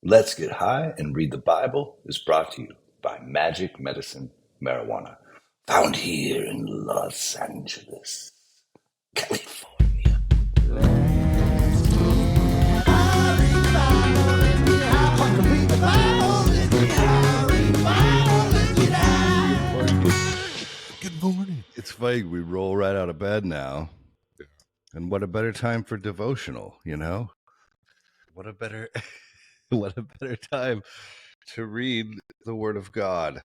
Let's Get High and Read the Bible is brought to you by Magic Medicine Marijuana, found here in Los Angeles, California. Good morning. It's funny, we roll right out of bed now. And what a better time for devotional, you know? What a better time to read the Word of God.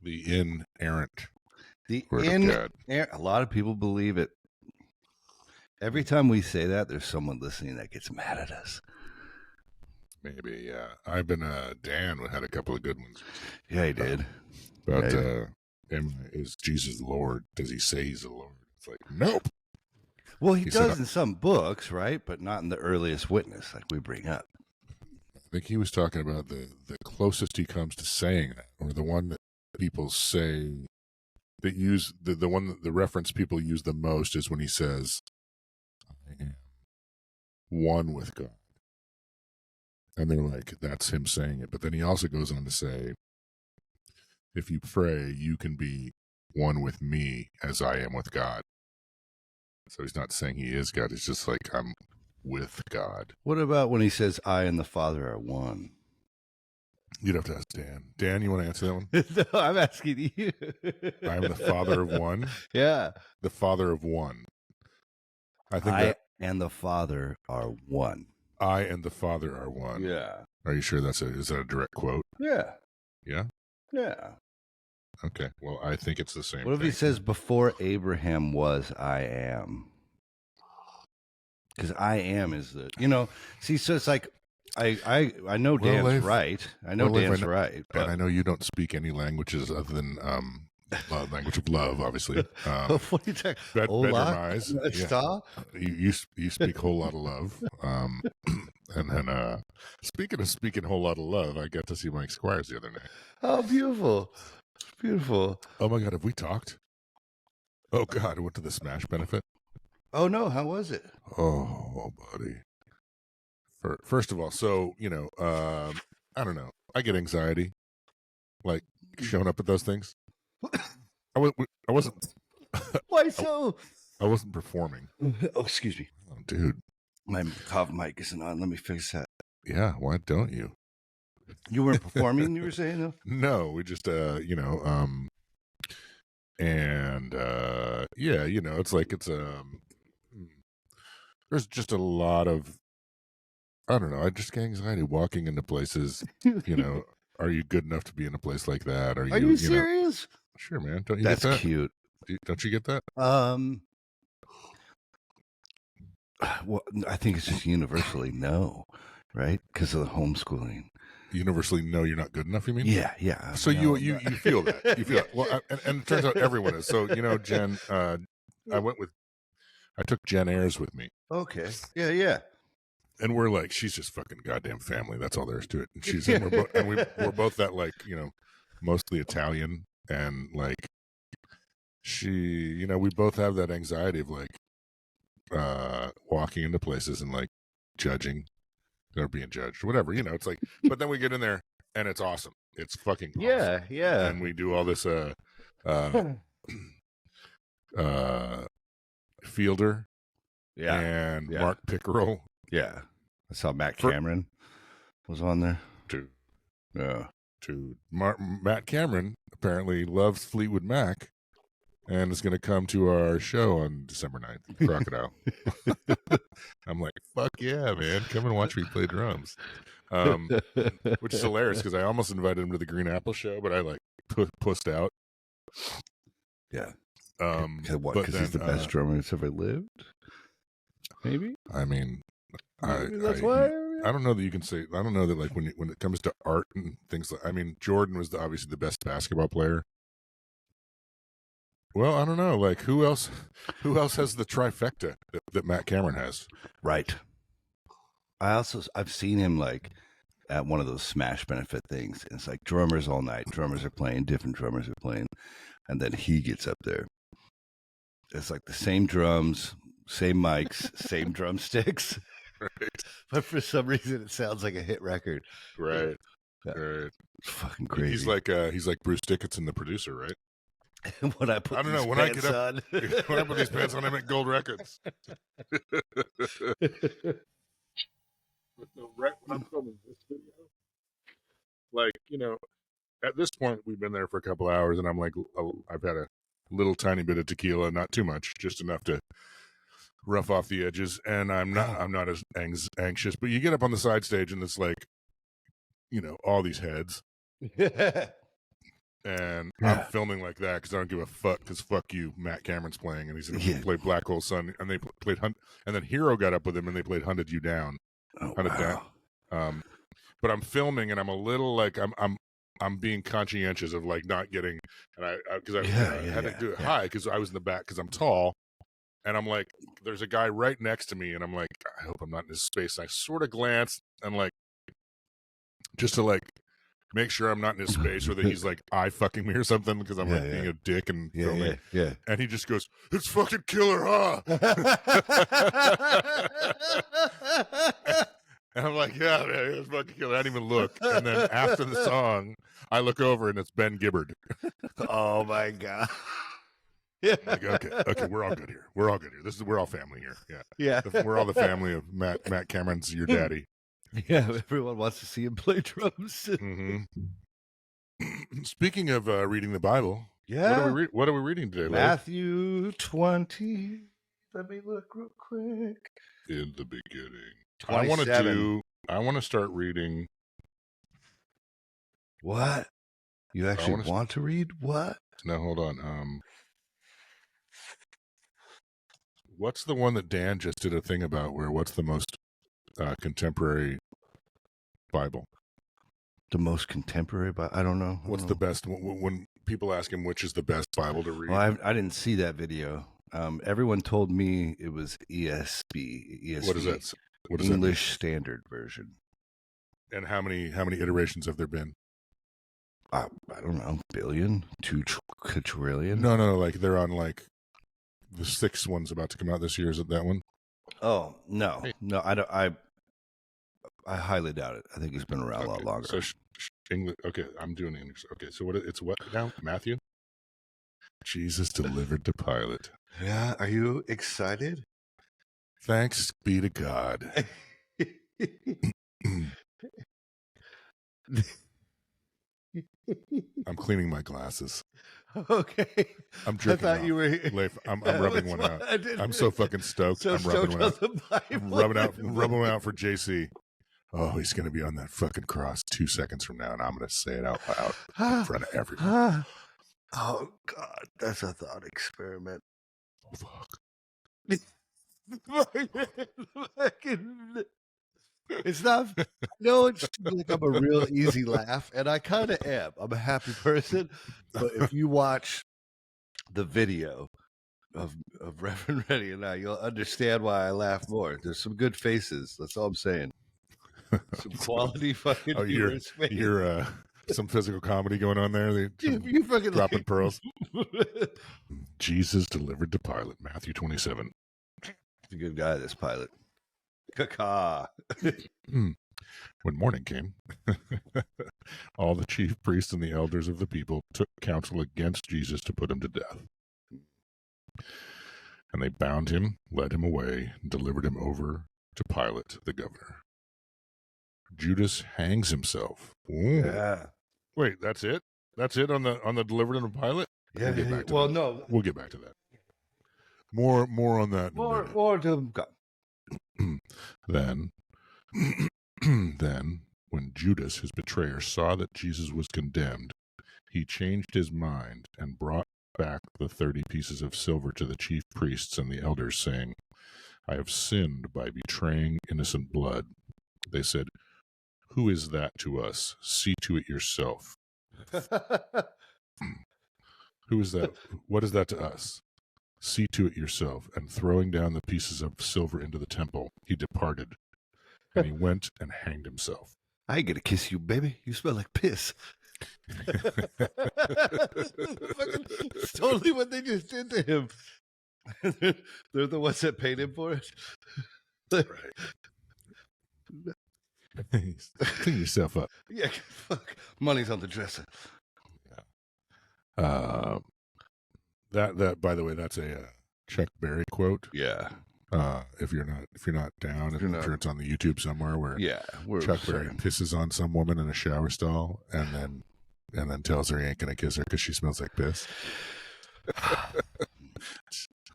The inerrant The Word of God. A lot of people believe it. Every time we say that, there's someone listening that gets mad at us. Maybe, yeah. I've been, Dan had a couple of good ones. Yeah, he did. About, is Jesus the Lord? Does he say he's the Lord? It's like, nope. Well, he does in some books, right? But not in the earliest witness like we bring up. I think he was talking about the closest he comes to saying that, or the one that people say that use the one that the reference people use the most is when he says, I am one with God. And they're like, that's him saying it. But then he also goes on to say, if you pray, you can be one with me as I am with God. So he's not saying he is God. It's just like, I'm with God. What about when he says, I and the Father are one? You'd have to ask Dan. Dan, you want to answer that one? No, I'm asking you. I am the Father of one. Yeah. The Father of one. I think I and the Father are one. I and the Father are one. Yeah. Are you sure is that a direct quote? Yeah. Yeah? Yeah. Okay. Well, I think it's the same What if thing. he says, before Abraham was, I am? Because I am is the, see, so it's like, I know Dan's Leif, right. I know Dan's right. But... And I know you don't speak any languages other than language of love, obviously. What are you talking about? Hola? Yeah. You speak a whole lot of love. And then, speaking a whole lot of love, I got to see Mike Squires the other night. Oh, beautiful. Beautiful. Oh, my God. Have we talked? Oh, God. I went to the Smash benefit. Oh, no. How was it? Oh, buddy. First of all, so, I don't know. I get anxiety, like, showing up at those things. I wasn't. Why so? I wasn't performing. Oh, excuse me. Oh, dude. My cough mic isn't on. Let me fix that. Yeah, why don't you? You weren't performing, you were saying, though? No, we just, and, yeah, it's like there's just a lot of, I don't know, I just get anxiety walking into places, are you good enough to be in a place like that? Are you serious? Sure, man. Don't you That's get that? Cute. Don't you get that? Well, I think it's just universally no, right? Because of the homeschooling. Universally no, you're not good enough, you mean? Yeah. So you feel that. You feel that. Well, and it turns out everyone is. So, Jen, I took Jen Ayers with me. Okay. Yeah. And we're like, she's just fucking goddamn family. That's all there is to it. And we're both that, like, mostly Italian, and like she, we both have that anxiety of like walking into places and like judging or being judged or whatever, it's like, but then we get in there and it's awesome. It's fucking awesome. Yeah. And we do all this Fielder and Mark Pickerel. Yeah. I saw Matt Cameron was on there. Matt Cameron apparently loves Fleetwood Mac and is going to come to our show on December 9th, Crocodile. I'm like, fuck yeah, man. Come and watch me play drums. Which is hilarious because I almost invited him to the Green Apple show, but I like pussed out. Yeah. Because he's the best drummer that's ever lived? Maybe? I mean, that's why. I don't know that you can say. I don't know that, like, when it comes to art and things like. I mean, Jordan was obviously the best basketball player. Well, I don't know. Like, who else has the trifecta that Matt Cameron has? Right. I've seen him like at one of those Smash benefit things. It's like drummers all night. Drummers are playing. Different drummers are playing, and then he gets up there. It's like the same drums, same mics, same drumsticks. But for some reason, it sounds like a hit record. Right. Yeah. Right. It's fucking crazy. He's like Bruce Dickinson, the producer, right? When I put I don't know. When I get up, when I put these pants on, I make gold records. But no, right when I'm filming this video, like, at this point we've been there for a couple hours, and I'm like, I've had a little tiny bit of tequila, not too much, just enough to rough off the edges, and I'm not as anxious. But you get up on the side stage, and it's like, all these heads. And I'm filming like that because I don't give a fuck, because fuck you, Matt Cameron's playing, and he's going to play Black Hole Sun, and they played and then Hero got up with him, and they played Hunted You Down. Down. But I'm filming, and I'm a little like, I'm being conscientious of like not getting, and I had to do it high because I was in the back because I'm tall, and I'm like, there's a guy right next to me, and I'm like, I hope I'm not in his space. And I sort of glance and like, just to like make sure I'm not in his space, or that he's like eye fucking me or something, because I'm like being a dick and filming. Yeah. And he just goes, "It's fucking killer, huh?" And I'm like, "Yeah, man, it's fucking killer." I didn't even look. And then after the song, I look over, and it's Ben Gibbard. Oh my god. Like, okay, we're all good here. We're all good here. We're all family here. Yeah. We're all the family of Matt Cameron's your daddy. Yeah, everyone wants to see him play drums. Mm-hmm. Speaking of reading the Bible, what are we reading today, Leif? Matthew 20. Let me look real quick. In the beginning. 27. I want to start reading. What? You actually want to read what? No, hold on. What's the one that Dan just did a thing about, where what's the most contemporary Bible? The most contemporary Bible? I don't know. What's the best? When people ask him which is the best Bible to read. Well, I didn't see that video. Everyone told me it was ESV. What is that? What is English Standard Version. And how many iterations have there been? I don't know. Billion? 2 quadrillion? No. Like they're on like the 6th one's about to come out this year. Is it that one? Oh no, no. I don't. I highly doubt it. I think he's been around a lot longer. So English. Okay, I'm doing English. Okay, so it's what now? Matthew. Jesus delivered to Pilate. Yeah. Are you excited? Thanks be to God. I'm cleaning my glasses. Okay. I'm jerking I thought off. you were. Leif, I'm rubbing one out. I'm so fucking stoked. I'm rubbing one out. I'm rubbing them out for JC. Oh, he's going to be on that fucking cross 2 seconds from now, and I'm going to say it out loud in front of everyone. Oh God, that's a thought experiment. Fuck. It's not. No, it's like I'm a real easy laugh, and I kind of am. I'm a happy person, but if you watch the video of Reverend Reddy and I, you'll understand why I laugh more. There's some good faces. That's all I'm saying. Some quality fucking. Oh, you're some physical comedy going on there. You fucking dropping pearls. Jesus delivered to Pilate. Matthew 27. He's a good guy, this Pilate. Caca. When morning came, all the chief priests and the elders of the people took counsel against Jesus to put him to death. And they bound him, led him away, and delivered him over to Pilate, the governor. Judas hangs himself. Ooh. Yeah. Wait, that's it? That's it on the delivered him to Pilate? Yeah. We'll get back to that. No. We'll get back to that. More on that. More to come. Then, when Judas, his betrayer, saw that Jesus was condemned, he changed his mind and brought back the 30 pieces of silver to the chief priests and the elders, saying, "I have sinned by betraying innocent blood." They said, "Who is that to us? See to it yourself." Who is that? What is that to us? See to it yourself. And throwing down the pieces of silver into the temple, he departed, and he went and hanged himself. I ain't gonna kiss you, baby. You smell like piss. It's totally what they just did to him. They're the ones that paid him for it. Right. Clean yourself up. Yeah, fuck. Money's on the dresser. That by the way, that's a Chuck Berry quote. Yeah. If you're not down, I'm sure it's on the YouTube somewhere where Chuck Berry pisses on some woman in a shower stall and then tells her he ain't gonna kiss her because she smells like piss.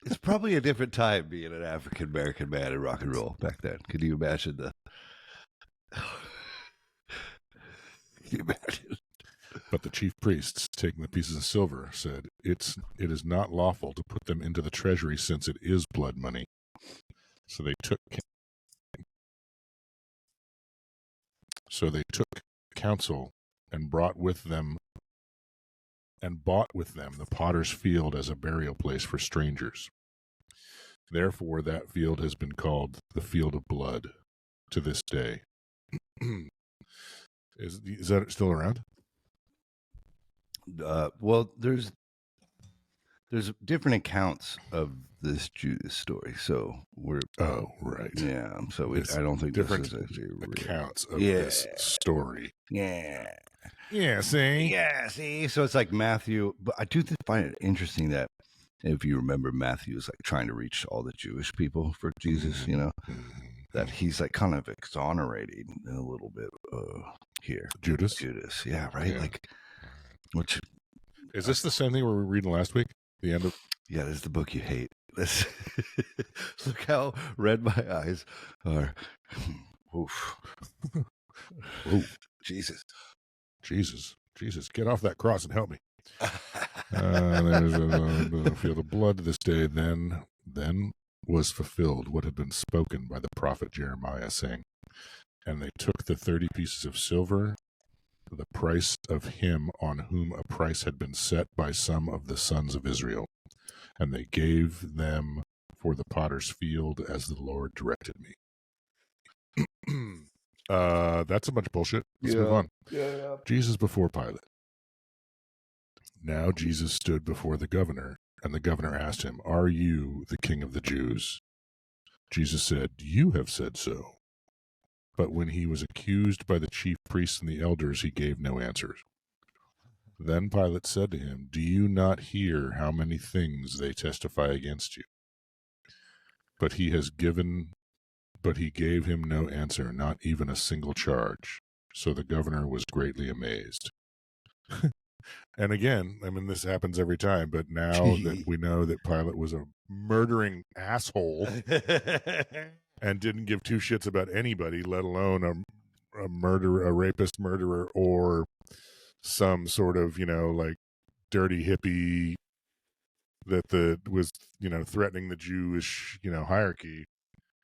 It's probably a different time being an African American man in rock and roll back then. Could you imagine the? Can you imagine? But the chief priests, taking the pieces of silver, said, "It is not lawful to put them into the treasury, since it is blood money." So they took counsel and bought with them the potter's field as a burial place for strangers. Therefore, that field has been called the field of blood to this day. Is that still around? Well, there's different accounts of this Judas story, so we're right. Yeah, so I don't think different this is actually accounts of this story. Yeah. See. So it's like Matthew, but I do find it interesting that if you remember, Matthew is like trying to reach all the Jewish people for Jesus, that he's like kind of exonerating a little bit here. Judas, yeah, right. Yeah. Like, which is this the same thing we were reading last week? The end of this is the book you hate. Look how red my eyes are. Oof. Jesus, get off that cross and help me. There's a field of blood this day. Then was fulfilled what had been spoken by the prophet Jeremiah, saying, "And they took the 30 pieces of silver, the price of him on whom a price had been set by some of the sons of Israel, and they gave them for the potter's field as the Lord directed me." That's a bunch of bullshit. Let's move on. Yeah. Jesus before Pilate. Now Jesus stood before the governor, and the governor asked him, "Are you the king of the Jews?" Jesus said, "You have said so." But when he was accused by the chief priests and the elders, he gave no answers. Then Pilate said to him, "Do you not hear how many things they testify against you?" But he gave him no answer, not even a single charge. So the governor was greatly amazed. And again, I mean, this happens every time, but now that we know that Pilate was a murdering asshole and didn't give two shits about anybody, let alone a murderer, a rapist, murderer, or some sort of, like dirty hippie that was, threatening the Jewish, hierarchy.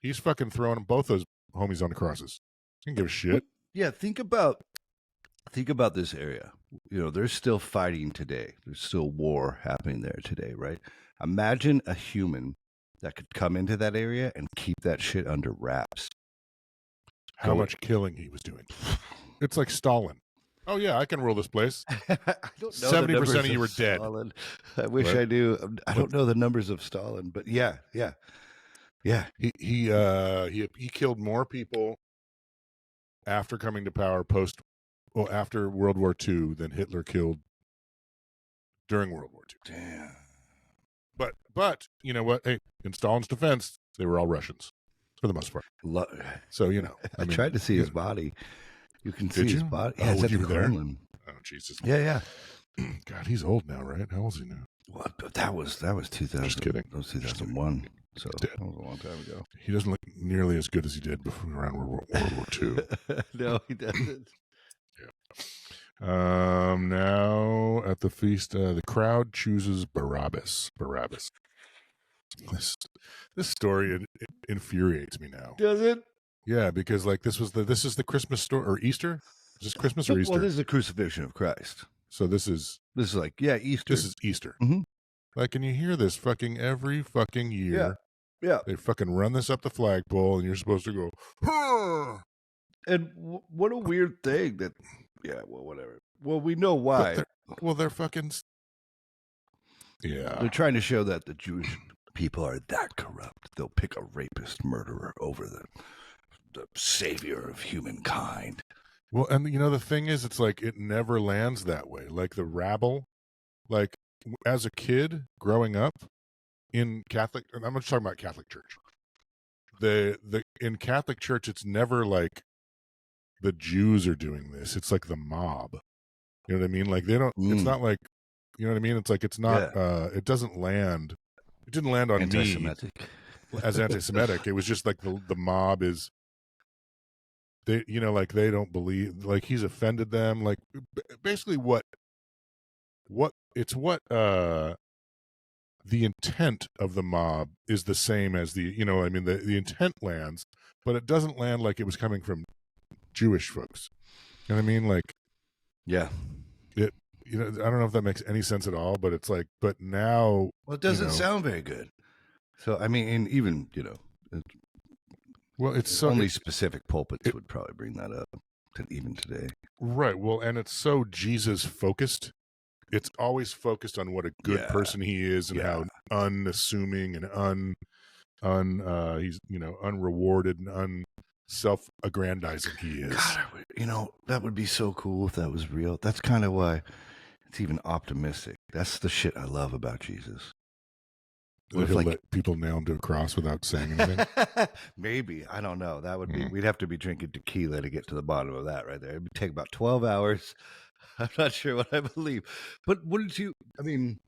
He's fucking throwing both those homies on the crosses. He didn't give a shit. Yeah, think about this area. They're still fighting today. There's still war happening there today, right? Imagine a human that could come into that area and keep that shit under wraps. How much killing he was doing. It's like Stalin. Oh, yeah, I can rule this place. I don't know 70% of you were dead. Stalin. I wish I knew. I don't know the numbers of Stalin, but yeah. He killed more people after coming to power after World War II than Hitler killed during World War II. Damn. But you know what? Hey, in Stalin's defense, they were all Russians for the most part. So I tried to see his body. You can see his body. Yeah, it's at you the were there? Kremlin. Oh, Jesus. Yeah. God, he's old now, right? How old is he now? Well, that was 2000. Just kidding. That was 2001. So that was a long time ago. He doesn't look nearly as good as he did before around World War II. No, he doesn't. Yeah. Now at the feast, the crowd chooses Barabbas. This story it infuriates me now. Does it? Yeah, because like this is the Christmas story or Easter. Is this Christmas or Easter? Well, this is the Crucifixion of Christ. So this is like Easter. This is Easter. Mm-hmm. Like, and you hear this fucking every fucking year. Yeah. They fucking run this up the flagpole, and you're supposed to go. Hurr! And what a weird thing that. Yeah. Well, whatever. Well, we know why. They're fucking. Yeah. They're trying to show that the Jewish people are that corrupt. They'll pick a rapist murderer over the the savior of humankind. Well, and the thing is, it's like it never lands that way. Like the rabble, like as a kid growing up in Catholic, and I'm just talking about Catholic Church. In Catholic Church, it's never like the Jews are doing this. It's like the mob. You know what I mean? Like they don't. It's not like, you know what I mean? It's like it's not. It doesn't land. It didn't land on me as anti-Semitic. It was just like the mob is. They, like they don't believe, like he's offended them. Like basically what the intent of the mob is the same as the, I mean, the intent lands, but it doesn't land like it was coming from Jewish folks. You know what I mean? Like, yeah, I don't know if that makes any sense at all, but it's like, but now, well, it doesn't sound very good. So, I mean, and even, well, it's so only specific pulpits would probably bring that up even today. Right. Well, and it's so Jesus focused. It's always focused on what a good person he is and how unassuming and he's, unrewarded and self-aggrandizing he is. God, that would be so cool if that was real. That's kind of why it's even optimistic. That's the shit I love about Jesus. Would he let people nail him to a cross without saying anything? Maybe. I don't know. That would be, we'd have to be drinking tequila to get to the bottom of that right there. It would take about 12 hours. I'm not sure what I believe. But wouldn't you, I mean,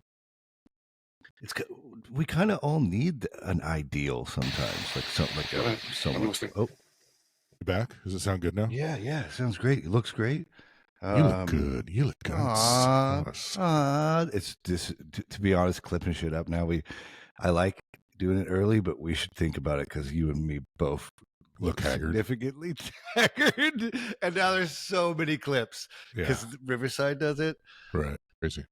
we kind of all need an ideal sometimes. Like something like someone. Oh. You back? Does it sound good now? Yeah. It sounds great. It looks great. You look good. You look good. It's this, to be honest, clipping shit up now. I like doing it early, but we should think about it because you and me both look haggard. Significantly haggard. And now there's so many clips because Riverside does it. Right. Crazy.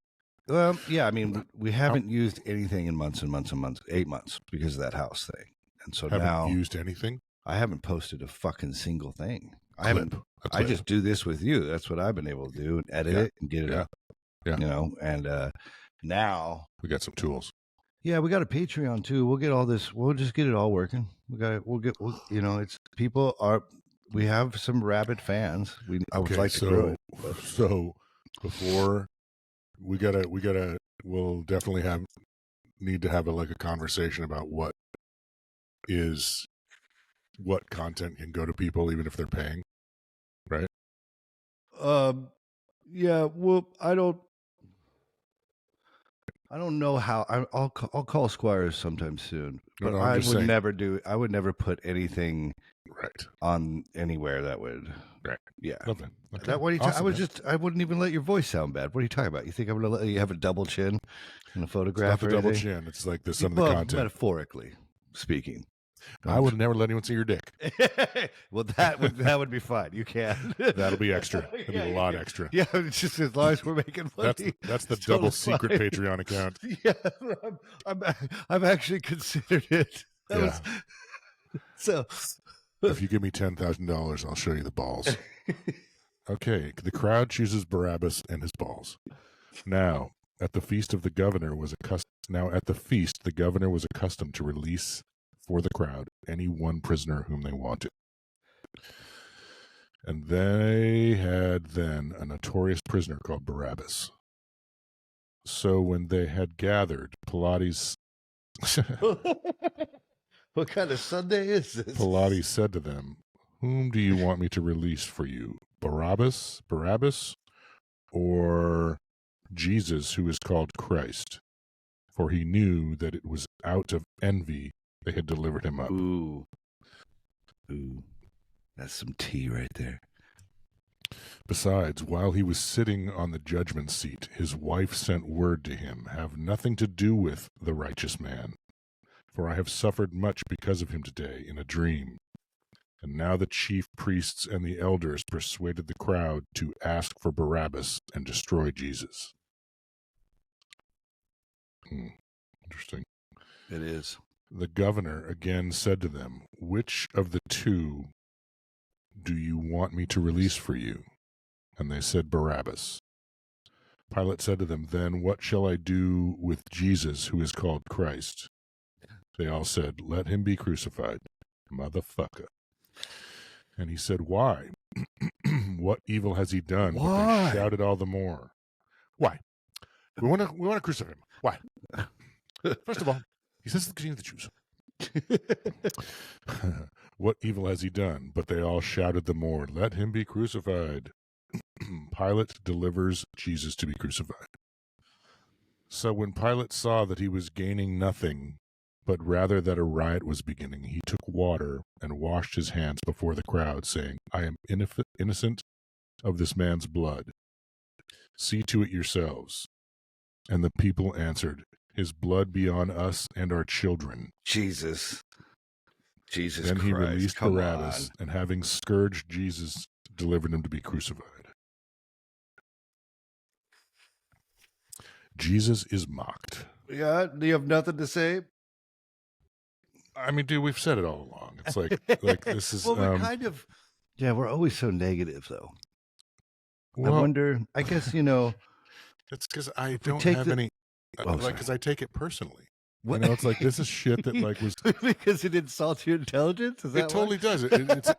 Well, yeah, I mean, we haven't used anything in months and months and months, 8 months because of that house thing. And so now used anything? I haven't posted a fucking single thing. I just do this with you. That's what I've been able to do and edit it and get it up. Yeah. And now we got some tools. Yeah, we got a Patreon too. We'll get all this. We'll just get it all working. It's we have some rabid fans. I would like to grow it. So before we'll definitely need to have a conversation about what content can go to people even if they're paying, right? Yeah. Well, I don't know how. I'll call Squires sometime soon, but I would never put anything on anywhere that would. Right. Yeah. Okay. That what I wouldn't even let your voice sound bad. What are you talking about? You think I'm going to let you have a double chin in a photograph? It's not the double chin. It's like some of the content. Metaphorically speaking. I would never let anyone see your dick. Well, that would be fine. You can. That'll be extra. That'll be a lot extra. Yeah, it's just as long as we're making money. That's the double secret Patreon account. Yeah, I've actually considered it. So, if you give me $10,000, I'll show you the balls. Okay, the crowd chooses Barabbas and his balls. Now, at the feast the governor was accustomed to release for the crowd any one prisoner whom they wanted. And they had then a notorious prisoner called Barabbas. So when they had gathered, Pilates... What kind of Sunday is this? Pilates said to them, "Whom do you want me to release for you? Barabbas, or Jesus, who is called Christ?" For he knew that it was out of envy they had delivered him up. Ooh. That's some tea right there. Besides, while he was sitting on the judgment seat, his wife sent word to him, "Have nothing to do with the righteous man, for I have suffered much because of him today in a dream." And now the chief priests and the elders persuaded the crowd to ask for Barabbas and destroy Jesus. Interesting. It is. The governor again said to them, "Which of the two do you want me to release for you?" And they said, "Barabbas." Pilate said to them, "Then what shall I do with Jesus, who is called Christ?" They all said, "Let him be crucified." Motherfucker. And he said, "Why? What evil has he done?" But Why? they shouted all the more. Why? We want to crucify him. Why? First of all, he says it's the king of the Jews. What evil has he done? But they all shouted the more, "Let him be crucified." Pilate delivers Jesus to be crucified. So when Pilate saw that he was gaining nothing, but rather that a riot was beginning, he took water and washed his hands before the crowd, saying, "I am innocent of this man's blood. See to it yourselves." And the people answered, "His blood be on us and our children." Jesus Then Christ, he released come Barabbas, on. and having scourged Jesus, delivered him to be crucified. Jesus is mocked. Yeah, do you have nothing to say? I mean, dude, we've said it all along. It's like this is. Well, we're kind of, yeah, we're always so negative, though. Well, I wonder, I guess, it's because I don't have any. Because I take it personally. What? You know, it's like this is shit that like was because it insults your intelligence. Is that it totally does. It's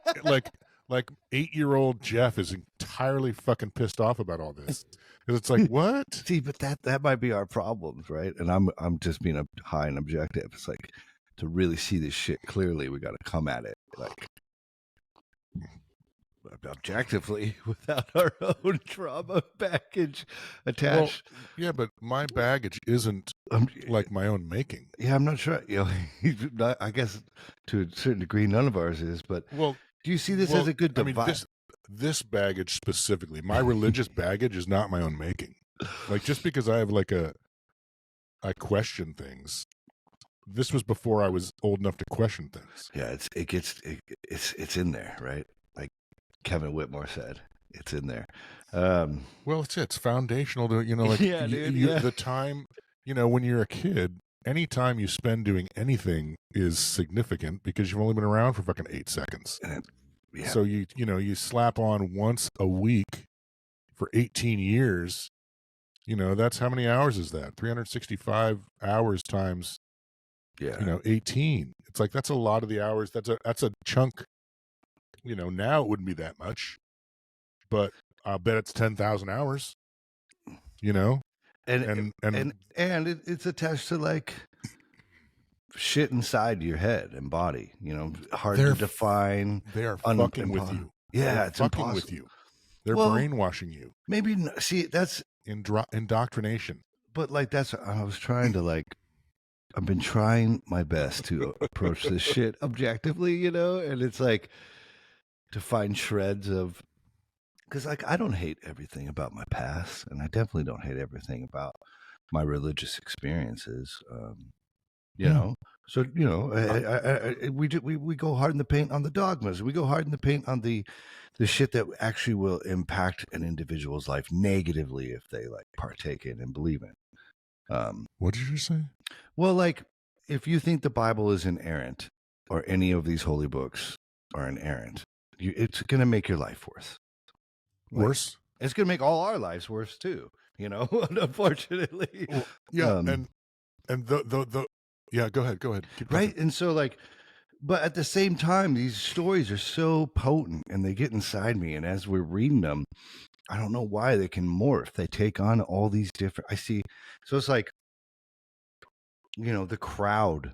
like 8-year-old Geoff is entirely fucking pissed off about all this. Because it's like, what? See, but that might be our problems, right? And I'm just being high and objective. It's like, to really see this shit clearly, we got to come at it like objectively without our own trauma baggage attached. Well, yeah, but my baggage isn't like my own making. Yeah, I'm not sure. I guess to a certain degree, none of ours is. But well, do you see this as a good divide? I mean, this baggage specifically, my religious baggage is not my own making. Like, just because I have I question things. This was before I was old enough to question things. Yeah, it's in there, right? Like Kevin Whitmore said, it's in there. Well, it's foundational to yeah, dude, the time, when you're a kid, any time you spend doing anything is significant because you've only been around for fucking 8 seconds. Yeah. So you slap on once a week for 18 years. That's how many hours is that? 365 hours times. Yeah. 18. It's like that's a lot of the hours. That's a chunk. Now it wouldn't be that much, but I'll bet it's 10,000 hours. And it's attached to like shit inside your head and body. Hard to define. They are fucking with you. Yeah, it's fucking impossible. with you. They're brainwashing you. Maybe see that's indoctrination. But like I was trying to I've been trying my best to approach this shit objectively, and it's like to find shreds of, because I don't hate everything about my past, and I definitely don't hate everything about my religious experiences, you know. So we go hard in the paint on the dogmas. We go hard in the paint on the shit that actually will impact an individual's life negatively if they partake in and believe in. What did you say? Well, if you think the Bible is inerrant, or any of these holy books are inerrant, it's going to make your life worse. It's going to make all our lives worse too. Unfortunately. Well, yeah, and the yeah. Go ahead. Keep right, going. And so but at the same time, these stories are so potent, and they get inside me. And as we're reading them, I don't know why they can morph. They take on all these different. I see. So it's like, the crowd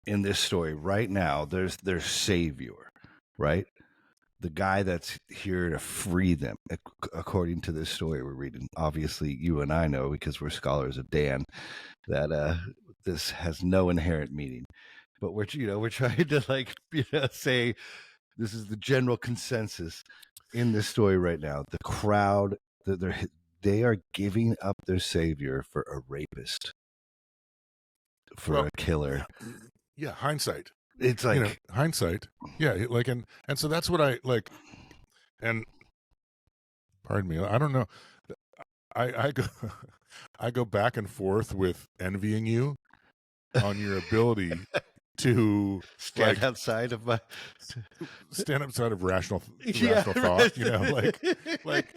in this story right now. There's their savior, right? The guy that's here to free them, according to this story we're reading. Obviously, you and I know, because we're scholars of Dan, that this has no inherent meaning. But we're trying to say this is the general consensus in this story right now. The crowd, they are giving up their savior for a rapist, for a killer. Yeah, hindsight. It's like hindsight. Yeah, and so that's what I like. And pardon me, I don't know. I go back and forth with envying you on your ability to stand outside of rational thought,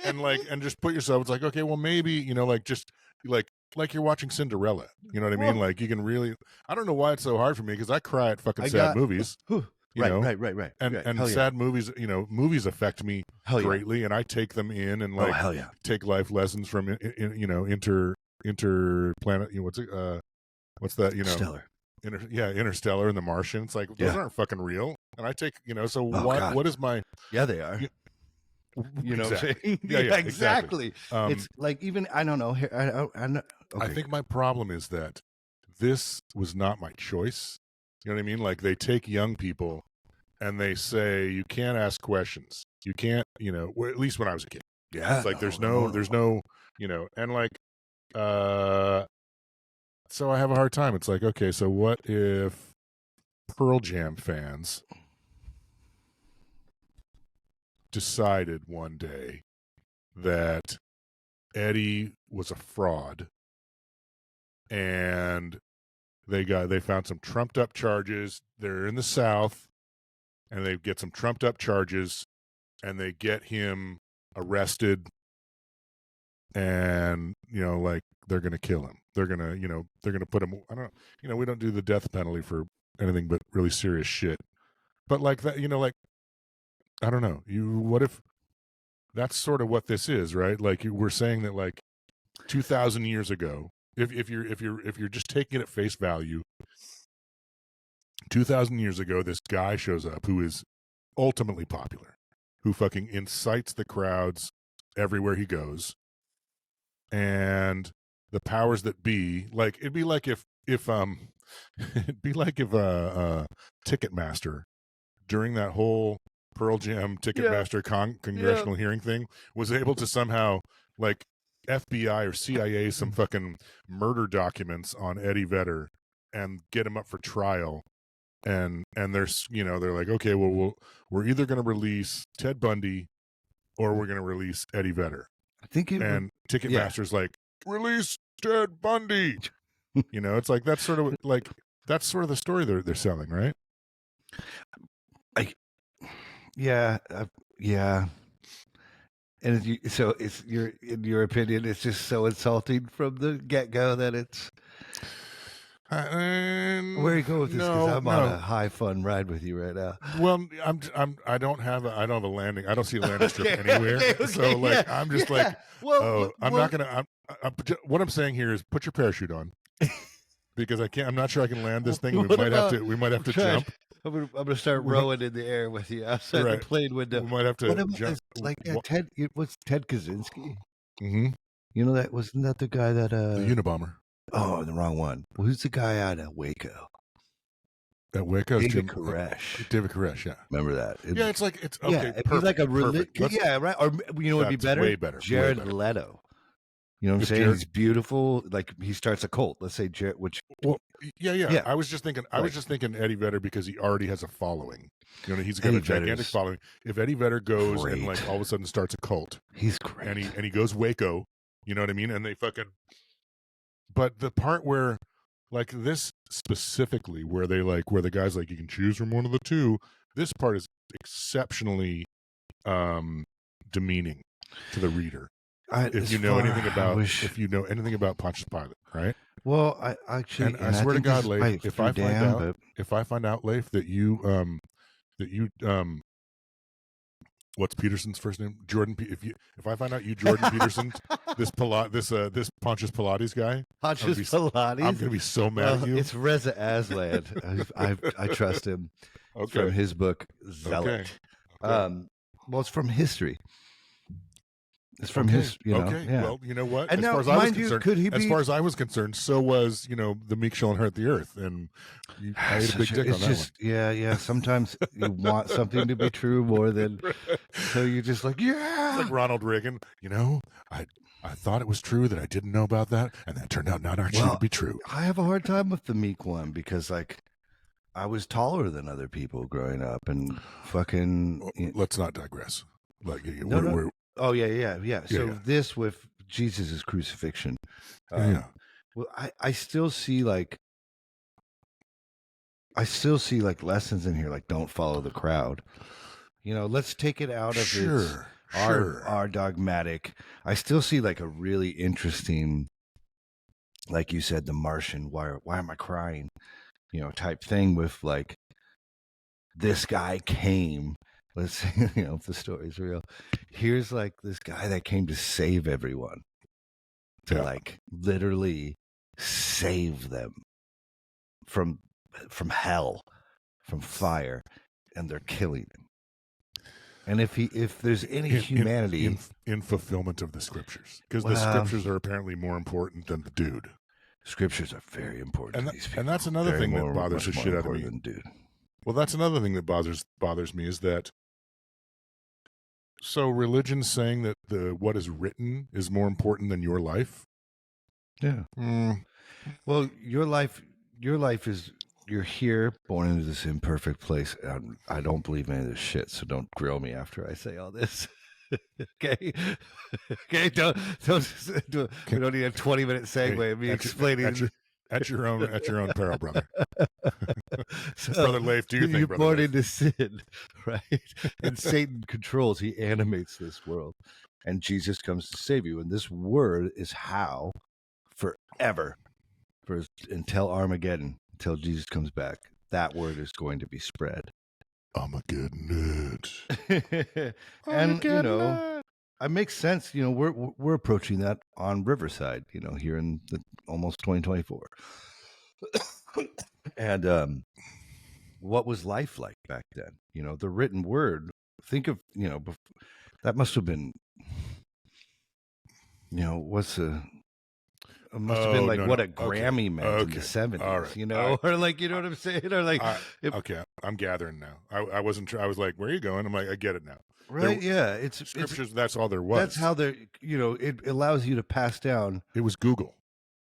and just put yourself. It's like, okay, well, maybe just like you're watching Cinderella. You know what I mean? Like you can really. I don't know why it's so hard for me, because I cry at fucking sad movies. you know, Right. and Hell yeah. sad movies, movies affect me Hell yeah. greatly, and I take them in and Oh, hell yeah. take life lessons from interplanet. What's that? Stellar. Interstellar and The Martian. It's like those aren't fucking real, and I take so what is my yeah they are. You know exactly. what I'm saying? Yeah, exactly. It's like even I don't know. I know. Okay. I think my problem is that this was not my choice. You know what I mean? Like they take young people and they say you can't ask questions. You can't, well, at least when I was a kid. Yeah. It's like there's no, and like so I have a hard time. It's like, okay, so what if Pearl Jam fans decided one day that Eddie was a fraud and they found some trumped up charges. They're in the South and they get some trumped up charges and they get him arrested and like they're going to kill him. They're going to put him, I don't we don't do the death penalty for anything but really serious shit. But like that, like I don't know. What if that's sort of what this is, right? Like we're saying that like 2,000 years ago, if you're just taking it at face value, 2,000 years ago, this guy shows up who is ultimately popular, who fucking incites the crowds everywhere he goes, and the powers that be, like it'd be like if Ticketmaster during that whole Pearl Jam Ticketmaster congressional hearing thing was able to somehow like FBI or CIA some fucking murder documents on Eddie Vedder and get him up for trial, and there's they're like, okay, well we're either going to release Ted Bundy or we're going to release Eddie Vedder. I think Ticketmaster's like, release Ted Bundy. It's like that's sort of the story they're selling, right? Yeah. And in your opinion, it's just so insulting from the get-go that it's. Where do you go with this? Because I'm on a high fun ride with you right now. Well, I don't have a landing. I don't see a landing strip anywhere. Okay, so like I'm just like, not gonna. What I'm saying here is put your parachute on, because I can't. I'm not sure I can land this thing. We might have to jump. I'm gonna start rowing in the air with you outside the plane window. We might have to jump. Like Ted. It was Ted Kaczynski. Mm-hmm. Wasn't that the guy that the Unabomber? Oh, the wrong one. Well, who's the guy out of Waco? At Waco, David Koresh. David Koresh, yeah. Remember that? It's okay. It'd be like a right? Or it'd be better. Way better. Jared way better. Leto. You know what I'm saying? He's beautiful. Like he starts a cult. Let's say Jared. Yeah. I was just thinking. I was just thinking Eddie Vedder because he already has a following. He's got a gigantic following. If Eddie Vedder goes and like all of a sudden starts a cult, he's great. And he goes Waco. You know what I mean? And they fucking. But the part where, like this specifically, where the guy's like, you can choose from one of the two. This part is exceptionally demeaning to the reader. If you know anything about Pontius Pilate, right? Well, I swear to God, Leif, if I find out, Leif, that you what's Peterson's first name? Jordan. If I find out you Jordan Peterson, this Pontius Pilates guy, Pilates, I'm gonna be so mad at you. It's Reza Aslan. I trust him from his book Zealot. Okay. Well, it's from history. It's from his, Okay. Well, you know what? And as far as I was concerned, so was the meek shall inherit the earth, and I ate a big dick on that one. Yeah. Sometimes you want something to be true more than, so you're just like, It's like Ronald Reagan. I thought it was true that I didn't know about that, and that turned out not actually to be true. I have a hard time with the meek one because like I was taller than other people growing up, and fucking. Let's not digress. Like we're oh yeah. So this with Jesus' crucifixion. Well, I still see like lessons in here, like don't follow the crowd. Let's take it out of our dogmatic. I still see like a really interesting, like you said, the Martian. Why am I crying? Type thing with like this guy came. Let's say, if the story's real, here's like this guy that came to save everyone, to like literally save them from hell, from fire, and they're killing him. And if there's any humanity in fulfillment of the scriptures, because the scriptures are apparently more important than the dude. Scriptures are very important to these people. And that's another thing that bothers the shit out of me. Dude. Well, that's another thing that bothers me is that. So religion saying that what is written is more important than your life. Yeah. Well, your life is, you're here, born into this imperfect place. And I don't believe any of this shit, so don't grill me after I say all this. Okay. Okay. Don't we don't need a 20-minute segue of me explaining at your own peril, brother. So, Brother Leif, do you think you're born into sin, right? And Satan controls, he animates this world. And Jesus comes to save you. And this word is how forever, until Armageddon, until Jesus comes back, that word is going to be spread. Armageddon. And it makes sense. We're approaching that on Riverside, here in the almost 2024. And what was life like back then? The written word. Think of that must have been. It must have been like what a Grammy meant in the 70s, right. Or like, you know what I'm saying? Or like, okay, I'm gathering now. I wasn't. I was like, where are you going? I'm like, I get it now. Right? Yeah, it's scriptures. That's all there was. That's how they're. It allows you to pass down. It was Google.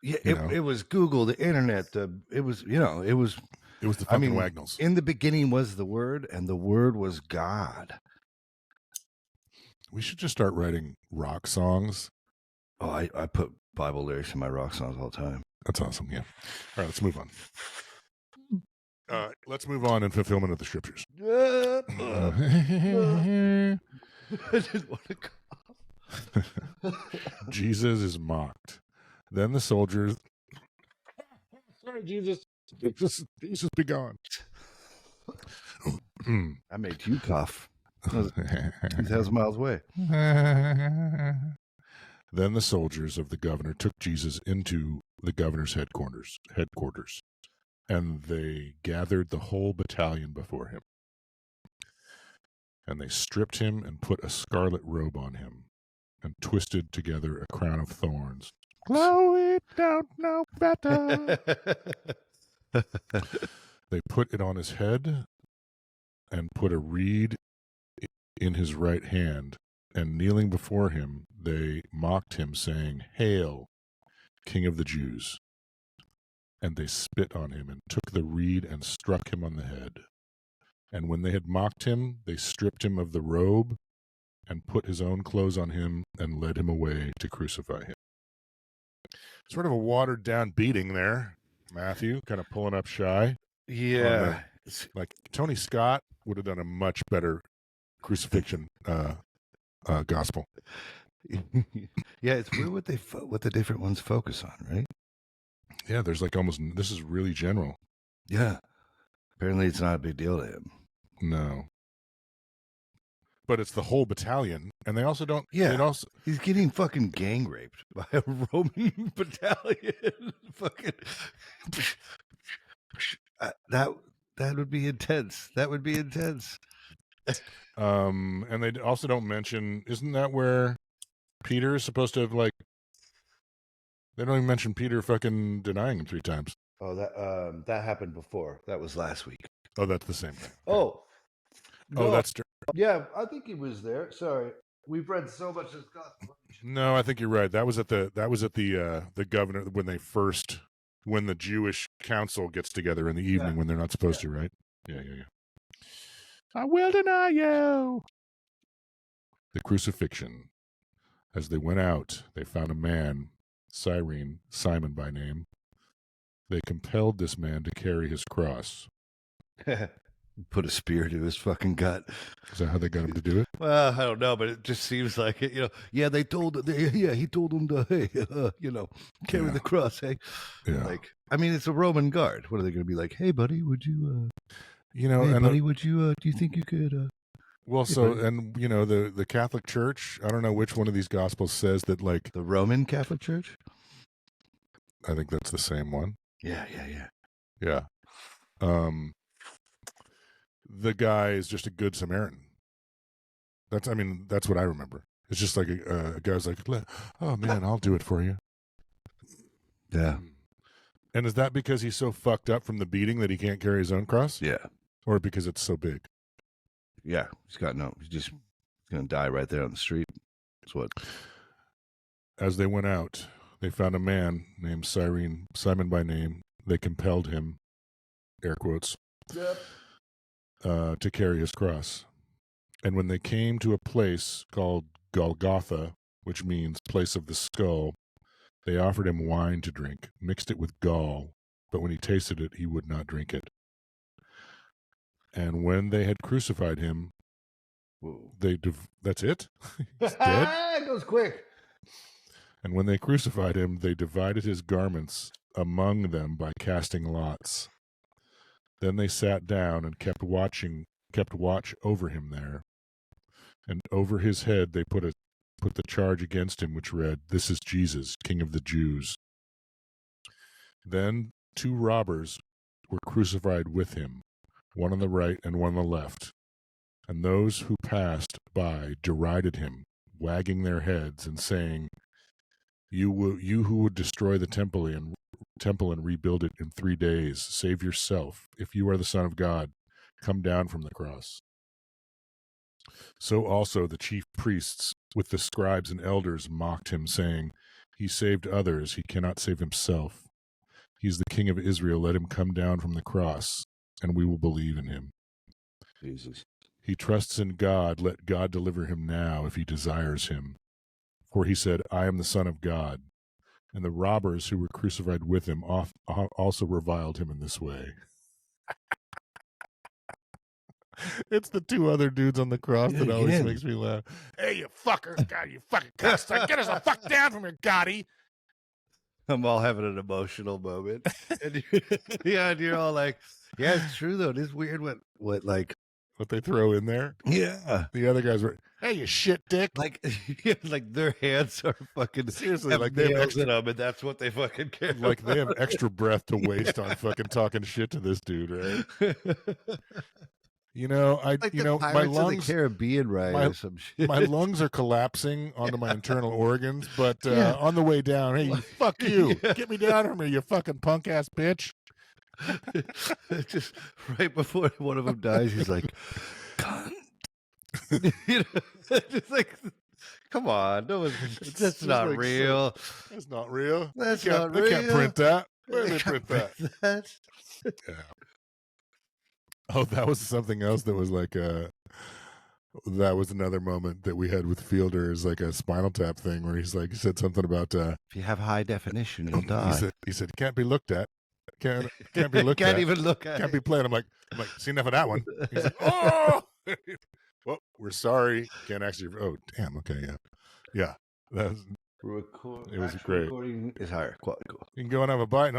Yeah, it was Google, the internet. It was the fucking Wagnalls. In the beginning was the Word, and the Word was God. We should just start writing rock songs. Oh, I put Bible lyrics in my rock songs all the time. That's awesome. Yeah. All right, let's move on. Let's move on in fulfillment of the scriptures. I didn't want to cough. Jesus is mocked. Then the soldiers. Sorry, Jesus. Jesus be gone. I made you cough. 2,000 miles away. Then the soldiers of the governor took Jesus into the governor's headquarters, and they gathered the whole battalion before him. And they stripped him and put a scarlet robe on him, and twisted together a crown of thorns. Chloe don't know better. They put it on his head and put a reed in his right hand, and kneeling before him, they mocked him, saying, "Hail, King of the Jews!" And they spit on him and took the reed and struck him on the head. And when they had mocked him, they stripped him of the robe and put his own clothes on him and led him away to crucify him. Sort of a watered-down beating there, Matthew, kind of pulling up shy. Yeah. Like Tony Scott would have done a much better crucifixion gospel. Yeah, it's weird what the different ones focus on, right? Yeah, there's like almost, this is really general. Yeah. Apparently it's not a big deal to him. No. But it's the whole battalion, and they also don't. Yeah, he's getting fucking gang raped by a Roman battalion. Fucking that would be intense. That would be intense. And they also don't mention. Isn't that where Peter is supposed to have like? They don't even mention Peter fucking denying him 3 times. Oh, that happened before. That was last week. Oh, that's the same thing. Oh. No. Oh, that's true. Yeah, I think he was there. Sorry, we've read so much of gospel. No, I think you're right. That was at the governor when the Jewish council gets together in the evening when they're not supposed to, right? Yeah. I will deny you. The crucifixion. As they went out, they found a man, Cyrene, Simon by name. They compelled this man to carry his cross. Put a spear to his fucking gut. Is that how they got him to do it? Well, I don't know, but it just seems like it. Yeah, he told him to, hey, carry the cross, hey. Yeah. Like, I mean, it's a Roman guard. What are they going to be like? Hey, buddy, would you? You know, Hey, and buddy, would you? Do you think you could? well, Hey, so buddy. and you know the Catholic Church. I don't know which one of these gospels says that. Like, The Roman Catholic Church? I think that's the same one. Yeah. Yeah. The guy is just a good Samaritan. That's what I remember. It's just like a guy's like, oh man, I'll do it for you. Yeah. And is that because he's so fucked up from the beating that he can't carry his own cross? Yeah. Or because it's so big? Yeah. He's just going to die right there on the street. That's what. As they went out, they found a man named Simon by name. They compelled him, air quotes, to carry his cross. And when they came to a place called Golgotha, which means place of the skull, they offered him wine to drink, mixed it with gall, but when he tasted it, he would not drink it. And when they had crucified him, that's it? He's dead? It goes quick. And when they crucified him, they divided his garments among them by casting lots. Then they sat down and kept watch over him there. And over his head they put the charge against him, which read, "This is Jesus, King of the Jews." Then 2 robbers were crucified with him, one on the right and one on the left. And those who passed by derided him, wagging their heads and saying, You who would destroy the temple and rebuild it in 3 days, save yourself. If you are the Son of God, come down from the cross. So also the chief priests with the scribes and elders mocked him, saying, He saved others, he cannot save himself. He's the King of Israel, let him come down from the cross, and we will believe in him. Jesus. He trusts in God, let God deliver him now if he desires him. For he said, I am the Son of God. And the robbers who were crucified with him also reviled him in this way. It's the 2 other dudes on the cross that always makes me laugh. Hey, you fucker. God, you fucking cuss. Get us the fuck down from here, Gotti. I'm all having an emotional moment. And you're all like, yeah, it's true, though. It is weird what they throw in there. Yeah. The other guys were, hey, you shit dick. Like their hands are fucking seriously, like they have extra in them, and that's what they fucking care. Like they have extra breath to waste on fucking talking shit to this dude, right? You know, my lungs, of the Caribbean, right? Or some shit. My lungs are collapsing onto my internal organs, but on the way down, hey, fuck you, get me down from here, you fucking punk ass bitch. Just right before one of them dies, he's like, "Cunt." Just like, come on, that's not like, real. That's not real. That's not real. They can't print that. Where do they print that? Yeah. Oh, that was something else that was like that was another moment that we had with Fielder, is like a Spinal Tap thing where he said something about if you have high definition, you'll die. He said can't be looked at. Can't be looked at. Can't even look at. Can't be played. I'm like, see enough of that one. He's like, oh, well, we're sorry. Can't actually. Oh, damn. Okay, yeah. That was, it was great. Recording is higher quality. Cool. You can go and have a bite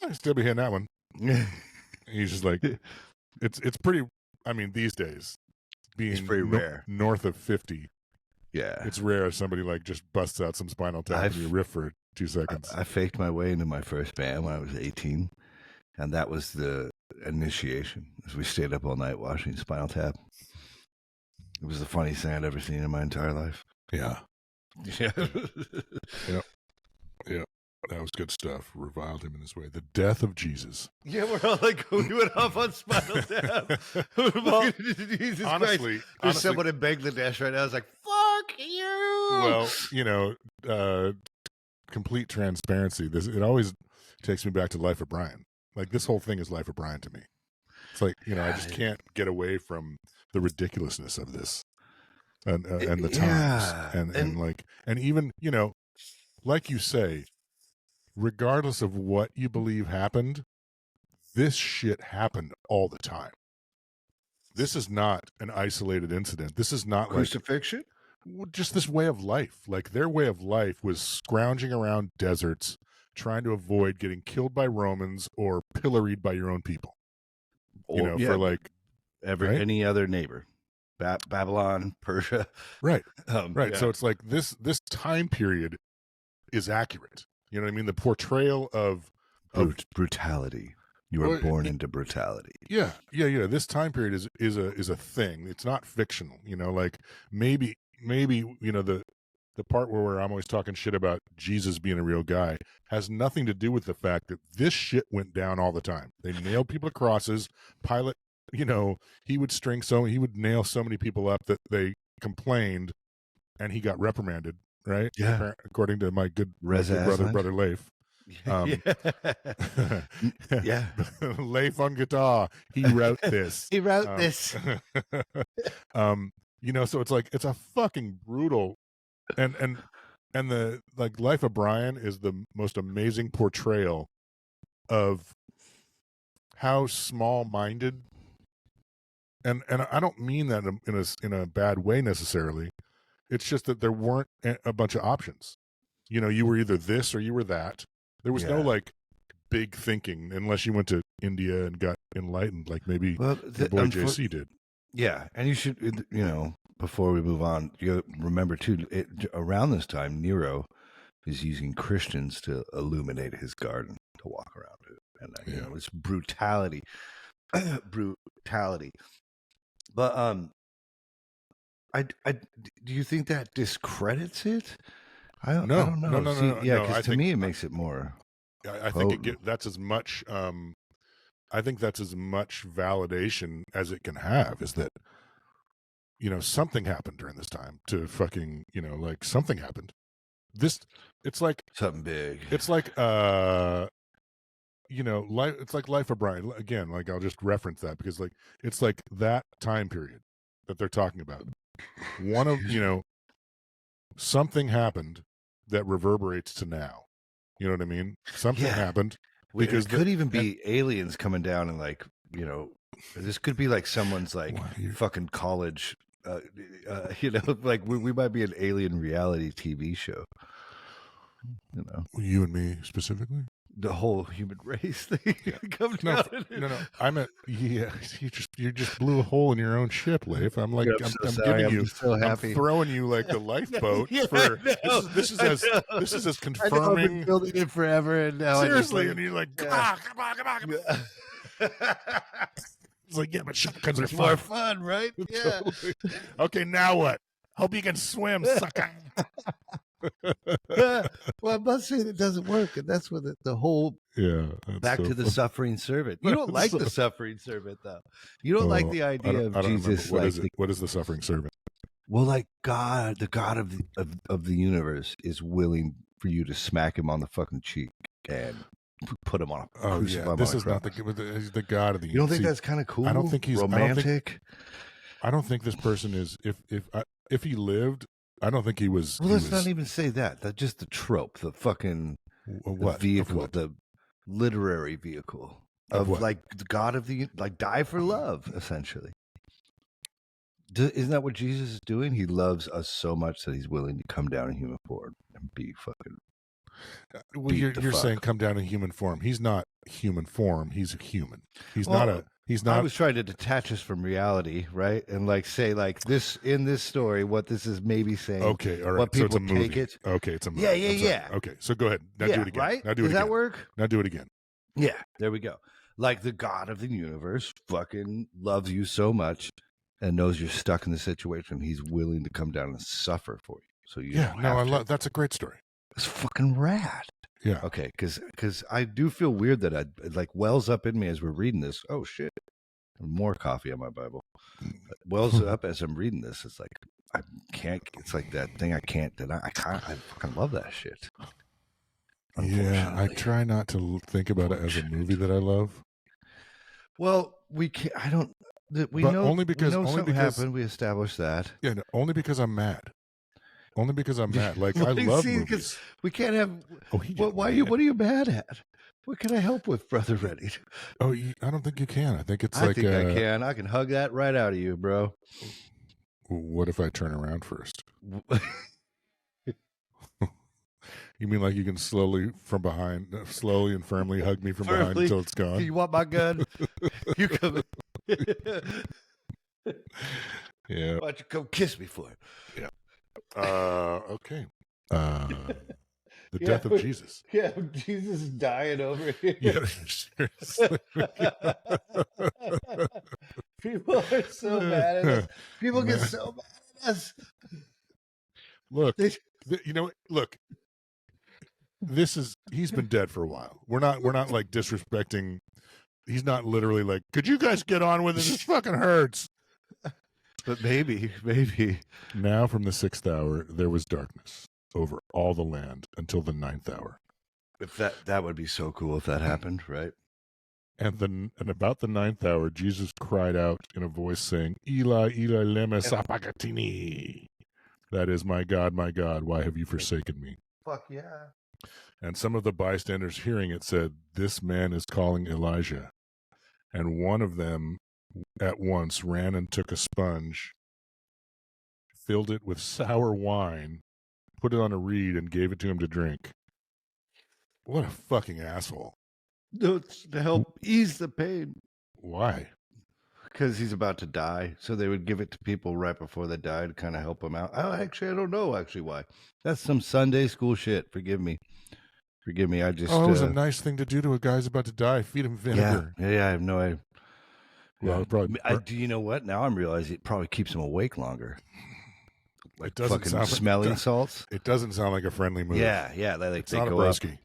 and still be hitting that one. He's just like, it's pretty. I mean, these days, being pretty rare. North of 50. Yeah, it's rare if somebody like just busts out some Spinal Tap and you riff for 2 seconds. I faked my way into my first band when I was 18, and that was the initiation. As we stayed up all night watching Spinal Tap. It was the funniest thing I'd ever seen in my entire life. Yeah. Yeah. Yep. That was good stuff. Reviled him in this way. The death of Jesus. Yeah, we're all like, we went off on Spinal Tap. Well, Jesus honestly, Christ. There's someone in Bangladesh right now who's like, fuck you. Well, complete transparency. It always takes me back to Life of Brian. Like, this whole thing is Life of Brian to me. It's like, I just can't get away from the ridiculousness of this and the times and even, like you say, regardless of what you believe happened, this shit happened all the time. This is not an isolated incident. This is not crucifixion. Just this way of life. Like, their way of life was scrounging around deserts, trying to avoid getting killed by Romans or pilloried by your own people. for like right? any other neighbor, Babylon, Persia, right. Right. Yeah. So it's like this time period is accurate. You know what I mean? The portrayal of brutality. You were born into brutality. Yeah. This time period is a thing. It's not fictional. You know, like maybe the part where I'm always talking shit about Jesus being a real guy has nothing to do with the fact that this shit went down all the time. They nailed people to crosses. Pilate, he would nail so many people up that they complained, and he got reprimanded. Right? Yeah. According to my good brother Leif. Yeah. Leif on guitar. He wrote this. He wrote this. So it's like it's a fucking brutal and the like Life of Brian is the most amazing portrayal of how small-minded and I don't mean that in a bad way necessarily. It's just that there weren't a bunch of options. You know, you were either this or you were that. There was no like big thinking unless you went to India and got enlightened, like maybe the boy JC did. Yeah, and you should, before we move on, you remember too. Around this time, Nero is using Christians to illuminate his garden to walk around it, and it's brutality, brutality. But do you think that discredits it? I don't know. No. Yeah, because to me it makes it more. I think that's as much. I think that's as much validation as it can have. Is that something happened during this time to fucking like something happened. It's like something big. It's like life. It's like Life of Brian again. Like I'll just reference that because like it's like that time period that they're talking about. One of something happened that reverberates to now. You know what I mean? Something happened because it could even be aliens coming down and like this could be like someone's like fucking college. Like we might be an alien reality TV show. You and me specifically. The whole human race thing. No. You just blew a hole in your own ship, Leif. I'm like, I'm giving you, so happy. I'm throwing you like the lifeboat for this is as confirming. I've been building it forever, and now seriously, and you're like, come on. It's like, yeah, but shotguns are more fun, right? Yeah. Totally. Okay, now what? Hope you can swim, sucker. Well, I'm not saying it doesn't work, and that's what the whole back to the suffering servant. You don't like the suffering servant, though. You don't like the idea of Jesus. What is the suffering servant? Well, like God, the God of the universe, is willing for you to smack him on the fucking cheek and put him on a crucify. This is not the God of the universe. You don't think that's kind of cool? I don't think he's romantic. I don't think this person is. If he lived. I don't think he was. Well, let's not even say that. That's just the trope, the fucking the vehicle, the literary vehicle of like the God of the die for love, essentially. Isn't that what Jesus is doing? He loves us so much that he's willing to come down in human form and be fucking. Well, you're saying come down in human form. He's not human form. He's a human. He's not. I was trying to detach us from reality, right? And like say like this in this story, what this is maybe saying. Okay, all right. What people so it's a movie. Take it. Okay, it's a movie. Yeah. Okay, so go ahead. Now do it again. Right? Now do it Does again. That work? Now do it again. Yeah, there we go. Like the God of the universe fucking loves you so much and knows you're stuck in the situation. He's willing to come down and suffer for you. So you I love that's a great story. It's fucking rad. Yeah. Okay, because I do feel weird that I like wells up in me as we're reading this. Oh shit. More coffee on my Bible. It wells up as I'm reading this. It's like I can't. It's like that thing I can't deny. I fucking love that shit. Yeah, I try not to think about it as a movie that I love. Well, we can't. I don't. We but know only because something happened. We established that. Yeah, no, only because I'm mad. Only because I'm mad. Like I love movies. We can't have. What are you mad at? What can I help with, Brother Reddy? Oh, I don't think you can. I think it's I think I can. I can hug that right out of you, bro. What if I turn around first? You mean like you can slowly and firmly hug me from behind until it's gone? You want my gun? You come. Yeah. Why don't you come kiss me for it? Yeah. Okay. The death of Jesus. Yeah, Jesus is dying over here. Yeah, seriously. People are so mad at us. People get Man. so mad at us. Look, They- look. He's been dead for a while. We're not like disrespecting. He's not literally like, could you guys get on with it? This fucking hurts. But maybe. Now from the 6th hour, there was darkness over all the land until the 9th hour. If that would be so cool if that happened, right? And about the 9th hour, Jesus cried out in a voice saying, Eli, Eli, lema sabachthani. That is, my God, why have you forsaken me? Fuck yeah. And some of the bystanders hearing it said, this man is calling Elijah. And one of them at once ran and took a sponge, filled it with sour wine, put it on a reed, and gave it to him to drink. What a fucking asshole. No, it's to help ease the pain. Why? Because he's about to die. So they would give it to people right before they died to kind of help them out. I don't know why. That's some Sunday school shit. Forgive me. I just. Oh, it was a nice thing to do to a guy who's about to die. Feed him vinegar. Yeah, I have no idea. Well, probably. Do you know what? Now I'm realizing it probably keeps him awake longer. Like it doesn't fucking sound smelling salts. It doesn't sound like a friendly move. Yeah. It's not a broski.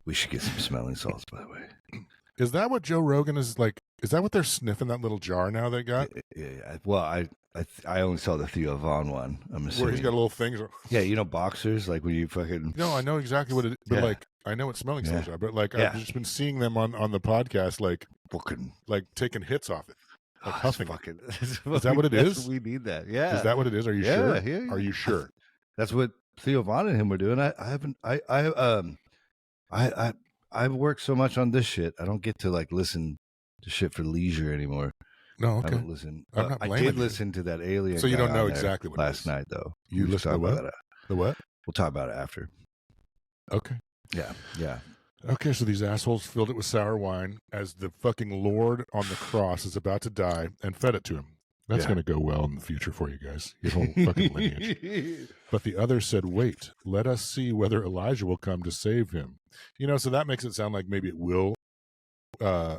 We should get some smelling salts, by the way. Is that what Joe Rogan is like? Is that what they're sniffing, that little jar now they got? Yeah. Well, I only saw the Theo Vaughn one. I'm assuming. Where he's got a little thing. Yeah, you know boxers, like when you fucking. No, I know exactly what it is. But like, I know what smelling salts are. But like, I've just been seeing them on the podcast, like fucking, like taking hits off it, like huffing. Fucking, is that what it is? We need that. Yeah. Is that what it is? Are you sure? Yeah. Are you sure? That's what Theo Vaughn and him were doing. I've worked so much on this shit. I don't get to like listen to shit for leisure anymore. No, okay. I don't listen. I'm not blaming I did you. listen to that alien. So you guy don't know on exactly what last it is. night though. You listened to what? The what? We'll talk about it after. Okay. Yeah. Okay, so these assholes filled it with sour wine as the fucking Lord on the cross is about to die and fed it to him. That's going to go well in the future for you guys, your whole fucking lineage. But the others said, wait, let us see whether Elijah will come to save him. You know, so that makes it sound like maybe it will. Hi.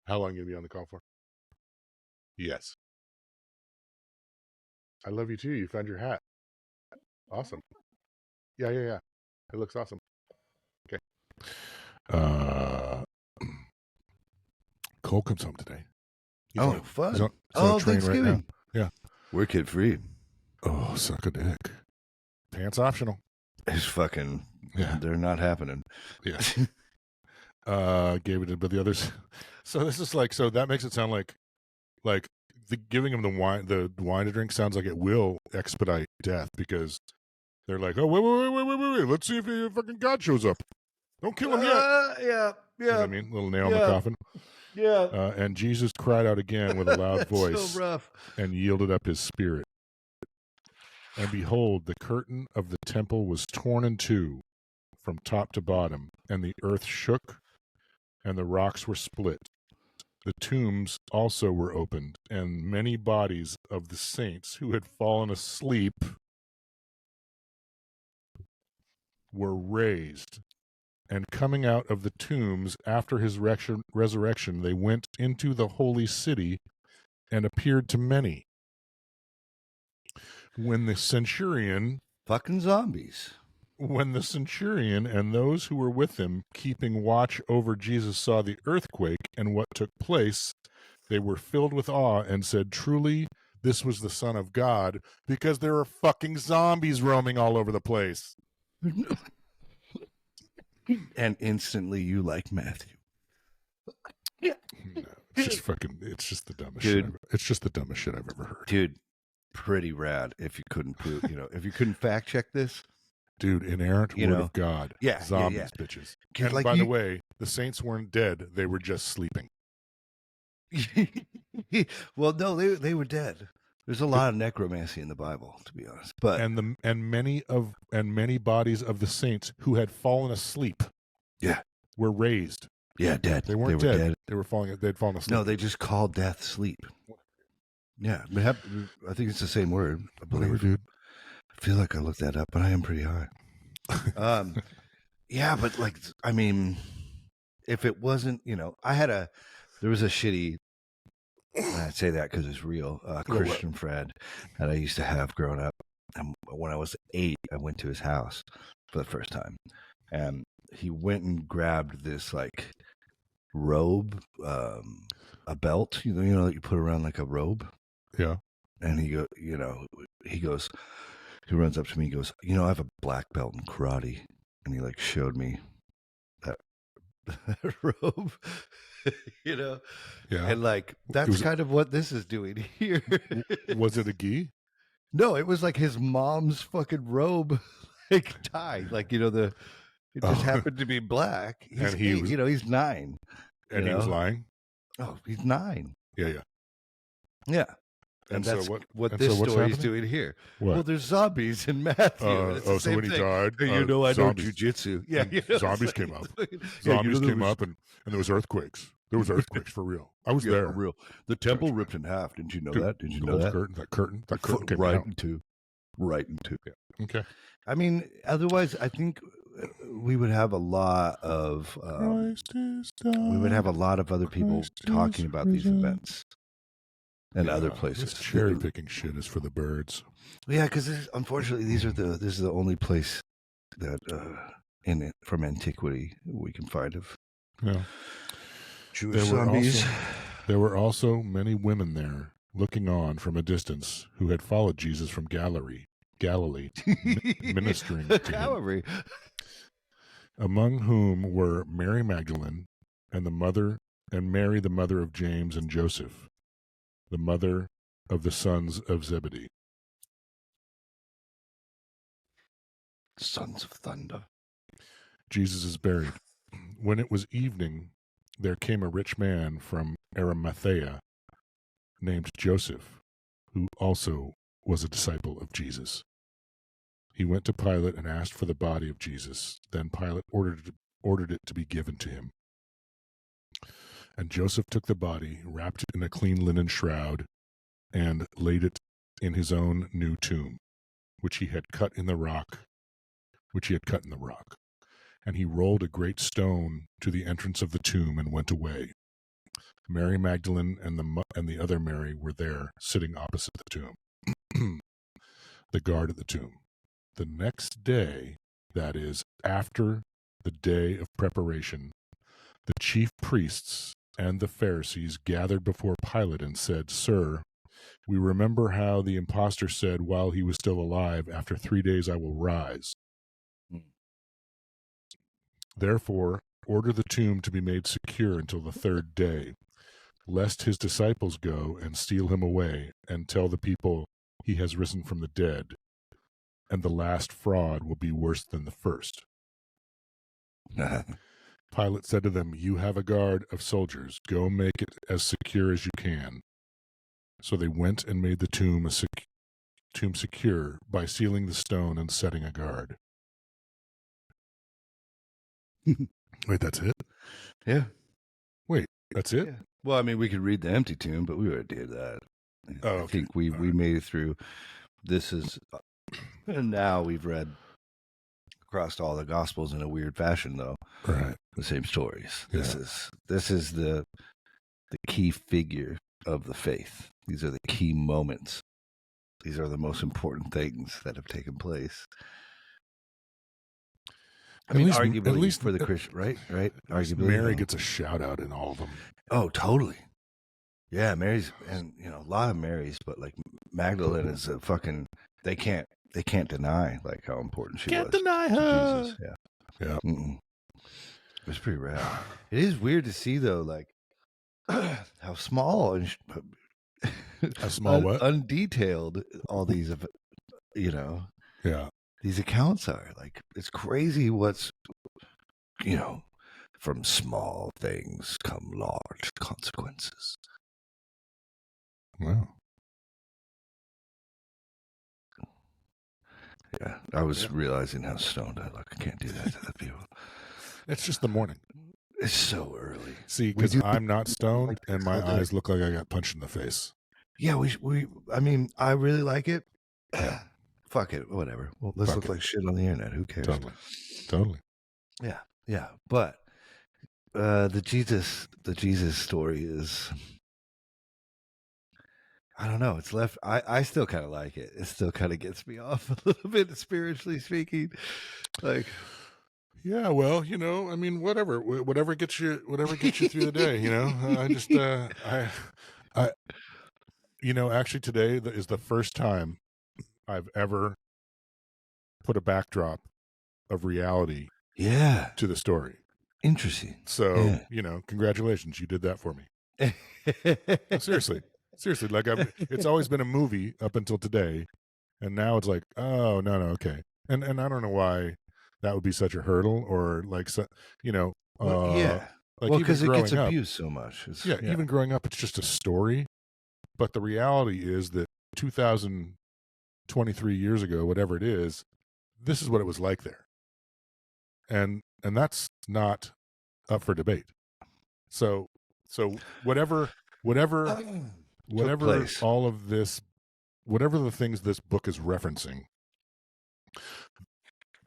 How long are you going to be on the call for? Yes. I love you too. You found your hat. Awesome. Yeah. It looks awesome. Okay. Cole comes home today. Fun. He's on a train Thanksgiving. right now. Yeah. We're kid free. Oh, suck a dick. Pants optional. It's fucking. Yeah. They're not happening. Yeah. Gave it to, but the others. So this is like, so that makes it sound like the giving him the wine to drink sounds like it will expedite death because they're like, oh wait, let's see if fucking God shows up. Don't kill him yet. Yeah. You know what I mean? Little nail in the coffin. Yeah. And Jesus cried out again with a loud voice so rough. and yielded up his spirit. And behold, the curtain of the temple was torn in two from top to bottom, and the earth shook, and the rocks were split. The tombs also were opened, and many bodies of the saints who had fallen asleep were raised. And coming out of the tombs after his resurrection, they went into the holy city and appeared to many. When the centurion Fucking zombies. When the centurion and those who were with him, keeping watch over Jesus, saw the earthquake and what took place, they were filled with awe and said, truly, this was the Son of God, because there are fucking zombies roaming all over the place. And instantly you like Matthew. No, it's just the dumbest shit. It's just the dumbest shit I've ever heard. Dude, pretty rad if you couldn't prove, if you couldn't fact check this. Dude, inerrant word of God. Yeah, zombies, bitches. And like by the way, the saints weren't dead. They were just sleeping. Well, no, they were dead. There's a lot of necromancy in the Bible, to be honest. But and many bodies of the saints who had fallen asleep, yeah, were raised. Yeah, dead. They weren't were dead. They were they'd fallen asleep. No, they just call death sleep. Yeah, I think it's the same word. I believe. Whatever, dude. I feel like I looked that up, but I am pretty high. Yeah, but like, I mean, if it wasn't, there was a shitty, I say that because it's real, Christian friend that I used to have growing up. And when I was 8, I went to his house for the first time. And he went and grabbed this like robe, a belt, that you put around like a robe. Yeah. And he runs up to me, he goes, I have a black belt in karate. And he like showed me that robe, Yeah. And like, that's kind of what this is doing here. Was it a gi? No, it was like his mom's fucking robe, like tie, like, it just happened to be black. He's and he 8, was, he's 9. And he was lying? Oh, he's 9. Yeah. Yeah. And that's what this story is doing here. What? Well, there's zombies in Matthew. So when he died, I know jujitsu. Yeah, zombies came up. Zombies came up, and there was earthquakes. There was earthquakes for real. I was there. For real. The temple ripped in half. Didn't you know that? Did you know that? That curtain came right out. Right in two. Yeah. Okay. I mean, otherwise, I think we would have a lot of other people talking about these events. And other places. Cherry picking shit is for the birds. Yeah, because unfortunately, this is the only place that from antiquity we can find of Jewish zombies. There were also many women there looking on from a distance who had followed Jesus from Galilee, ministering to him. Among whom were Mary Magdalene and Mary, the mother of James and Joseph, the mother of the sons of Zebedee. Sons of thunder. Jesus is buried. When it was evening, there came a rich man from Arimathea named Joseph, who also was a disciple of Jesus. He went to Pilate and asked for the body of Jesus. Then Pilate ordered it to be given to him. And Joseph took the body, wrapped it in a clean linen shroud, and laid it in his own new tomb, which he had cut in the rock. And he rolled a great stone to the entrance of the tomb and went away. Mary Magdalene and the other Mary were there, sitting opposite the tomb. The guard at the tomb. The next day, that is, after the day of preparation, the chief priests and the Pharisees gathered before Pilate and said, "Sir, we remember how the impostor said while he was still alive, 'After 3 days I will rise.' Therefore, order the tomb to be made secure until the 3rd day, lest his disciples go and steal him away and tell the people he has risen from the dead, and the last fraud will be worse than the first." Pilate said to them, "You have a guard of soldiers. Go make it as secure as you can." So they went and made the tomb secure by sealing the stone and setting a guard. Wait, that's it? Yeah. Wait, that's it? Yeah. Well, I mean, we could read the empty tomb, but we already did that. Oh, I think we made it through. And now we've read across all the Gospels in a weird fashion, though. Right. The same stories. Yeah. This is the key figure of the faith. These are the key moments. These are the most important things that have taken place. Arguably, at least for the Christian, right? Arguably, Mary gets a shout out in all of them. Oh, totally. Yeah, Mary's, and a lot of Marys, but like Magdalene is a fucking. They can't deny like how important she was. Can't deny her. Jesus. Yeah. It was pretty rad. It is weird to see though, like how small and how small what undetailed all these, Yeah. These accounts are. Like, it's crazy what's, from small things come large consequences. Wow. Yeah, I was realizing how stoned I look. I can't do that to the people. It's just the morning. It's so early. See, because I'm not stoned and my other- eyes look like I got punched in the face. Yeah, I mean, I really like it. Yeah. Fuck it, whatever. Well, let's Fuck look it. like shit on the internet. Who cares? Totally. Yeah. But the Jesus story is, I don't know. It's left. I still kind of like it. It still kind of gets me off a little bit, spiritually speaking. Like, yeah, well, I mean, whatever gets you through the day. Actually, today is the first time I've ever put a backdrop of reality to the story. Interesting. So, congratulations. You did that for me. Seriously. Like, it's always been a movie up until today. And now it's like, oh, no, okay. And I don't know why that would be such a hurdle, or like, yeah. Like, well, because it gets up, abused so much. Even growing up, it's just a story. But the reality is that 2023 years ago, whatever it is, this is what it was like there. And that's not up for debate. So whatever all of this, whatever the things this book is referencing,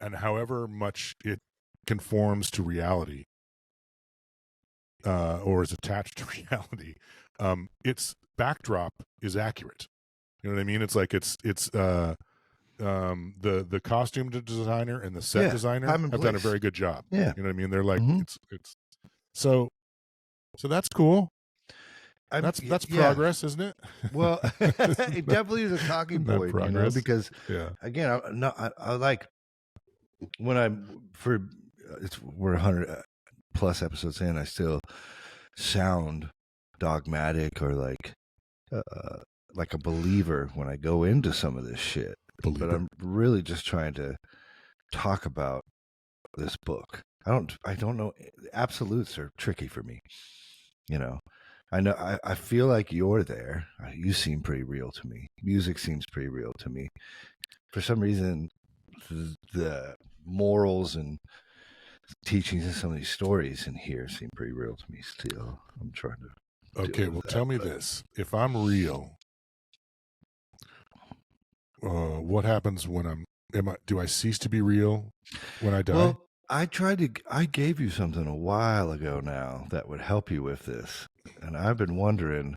and however much it conforms to reality, or is attached to reality, its backdrop is accurate. You know what I mean? It's like it's the costume designer and the set designer have done a very good job. Yeah. You know what I mean? They're like, it's so that's cool. That's progress, isn't it? Well, it definitely is a talking point, because again, I like when we're 100 plus episodes in, I still sound dogmatic or like a believer when I go into some of this shit. But I'm really just trying to talk about this book. I don't know. Absolutes are tricky for me. I know. I feel like you're there. You seem pretty real to me. Music seems pretty real to me. For some reason, the morals and teachings in some of these stories in here seem pretty real to me still. I'm trying to. Okay, well, tell me this: if I'm real, what happens when do I cease to be real when I die? Well, I gave you something a while ago now that would help you with this, and I've been wondering,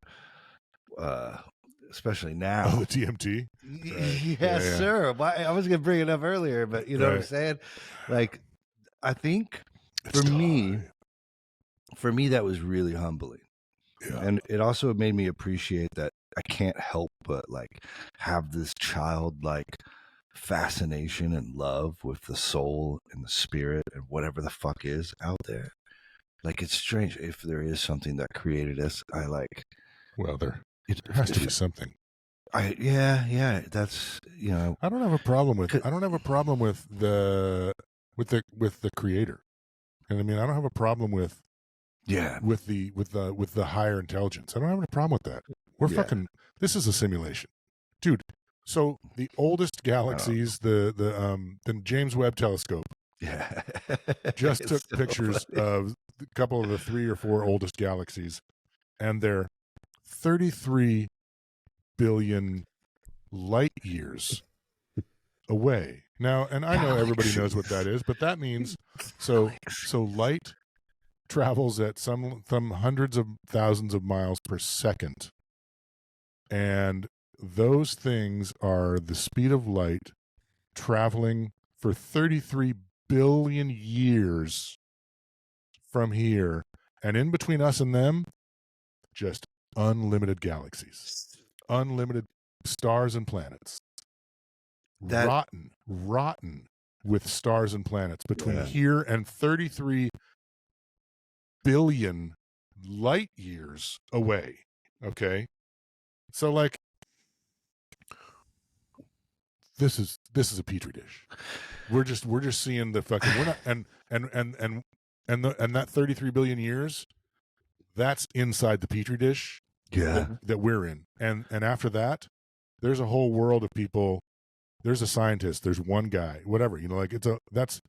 especially now. Oh, the DMT? Right. Yes, sir. I was going to bring it up earlier, but you know what I'm saying? Like, I think for me, that was really humbling. Yeah. And it also made me appreciate that I can't help but like have this childlike fascination and love with the soul and the spirit and whatever the fuck is out there. Like, it's strange if there is something that created us. I like. Well, there has to be something. That's I don't have a problem with. I don't have a problem with the creator. And I mean, I don't have a problem with. Yeah. With the higher intelligence, I don't have any problem with that. We're fucking. This is a simulation, dude. So the oldest galaxies, the James Webb Telescope, just took pictures of a couple of the 3 or 4 oldest galaxies, and they're 33 billion light years away now. And I know everybody knows what that is, but that means so light travels at some hundreds of thousands of miles per second, and those things are the speed of light traveling for 33 billion years from here, and in between us and them, just unlimited galaxies, unlimited stars and planets, rotten with stars and planets between here and 33 billion light years away. Okay, so like this is a petri dish. We're just seeing the fucking. We're not and that 33 billion years, that's inside the petri dish. Yeah, that we're in, and after that, there's a whole world of people there's a scientist, there's one guy, whatever, you know, like that's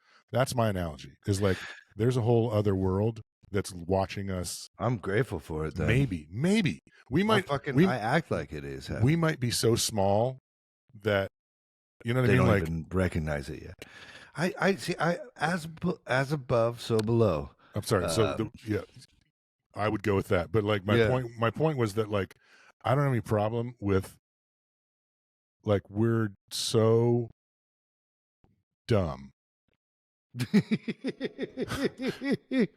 my analogy. Is like there's a whole other world that's watching us. I'm grateful for it. Then Maybe we might I act like it is. we might be so small that, you know what They I mean? don't Like, even recognize it yet. I see. As above, so below. I'm sorry. So yeah, I would go with that. But like my point was that like I don't have any problem with like we're so dumb.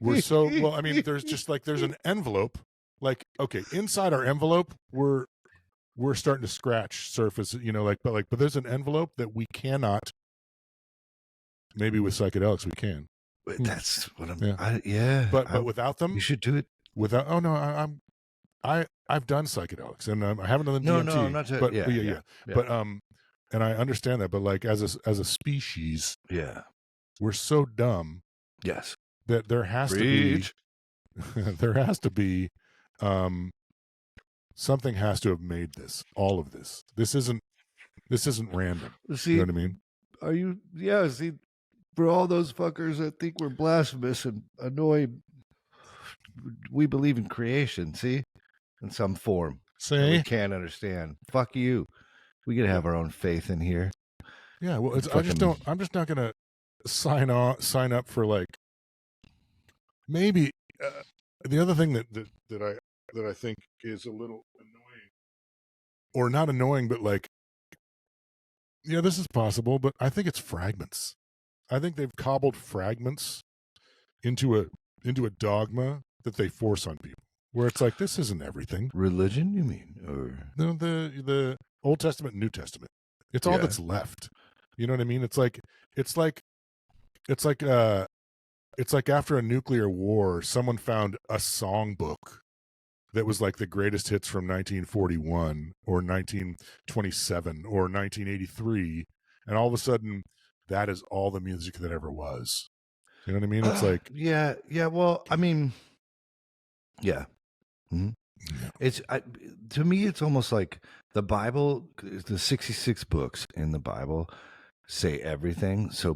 We're so well. I mean, there's an envelope. Like, okay, inside our envelope, we're starting to scratch surface. You know, but there's an envelope that we cannot. Maybe with psychedelics we can. That's what I'm. But without them, you should do it. Without I've done psychedelics and I haven't done DMT. No, I'm not. But yeah. But and I understand that. But like as a species, we're so dumb. Yes. That there has to be something has to have made all of this. This isn't random. See, you know what I mean? Are you? Yeah. See, for all those fuckers that think we're blasphemous and annoyed, we believe in creation. See, in some form. See, we can't understand. Fuck you. We can have our own faith in here. Yeah. Well, I'm just not gonna sign up for like. Maybe the other thing that I think is a little annoying, or not annoying, but like, yeah, this is possible, but I think it's fragments. I think they've cobbled fragments into a dogma that they force on people, where it's like, this isn't everything. Religion, you mean? Or no, the Old Testament and New Testament. It's all that's left. You know what I mean? It's like after a nuclear war, someone found a songbook that was like the greatest hits from 1941 or 1927 or 1983, and all of a sudden that is all the music that ever was. You know what I mean? It's like yeah. Well, I mean, yeah. Mm-hmm. Yeah. It's to me, it's almost like the Bible. The 66 books in the Bible say everything. So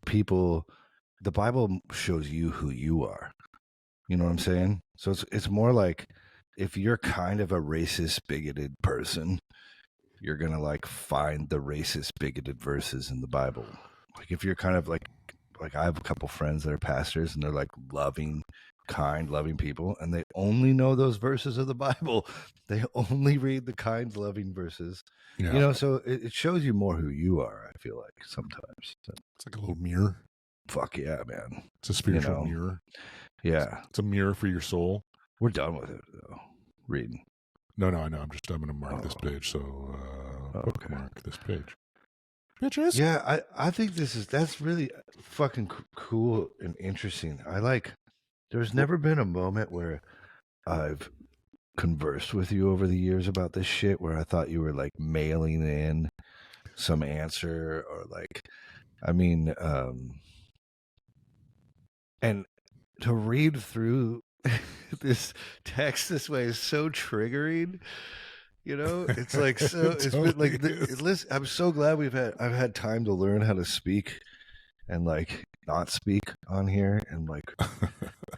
the Bible shows you who you are. You know what I'm saying? So it's more like if you're kind of a racist, bigoted person, you're gonna like find the racist, bigoted verses in the Bible. Like if you're kind of like I have a couple friends that are pastors and they're like loving, kind, loving people, and they only know those verses of the Bible. They only read the kind, loving verses. Yeah. You know, so it shows you more who you are, I feel like sometimes. It's like a little mirror. Fuck yeah, man. It's a spiritual mirror. Yeah. It's a mirror for your soul. We're done with it, though. Reading. No, I know. I'm going to mark this page. So bookmark this page. Bitches. Yeah, I think that's really fucking cool and interesting. There's never been a moment where I've conversed with you over the years about this shit where I thought you were like mailing in some answer or like, I mean, and to read through this text this way is so triggering. You know, it's like so. It's been like listen, I'm so glad I've had time to learn how to speak and like not speak on here and like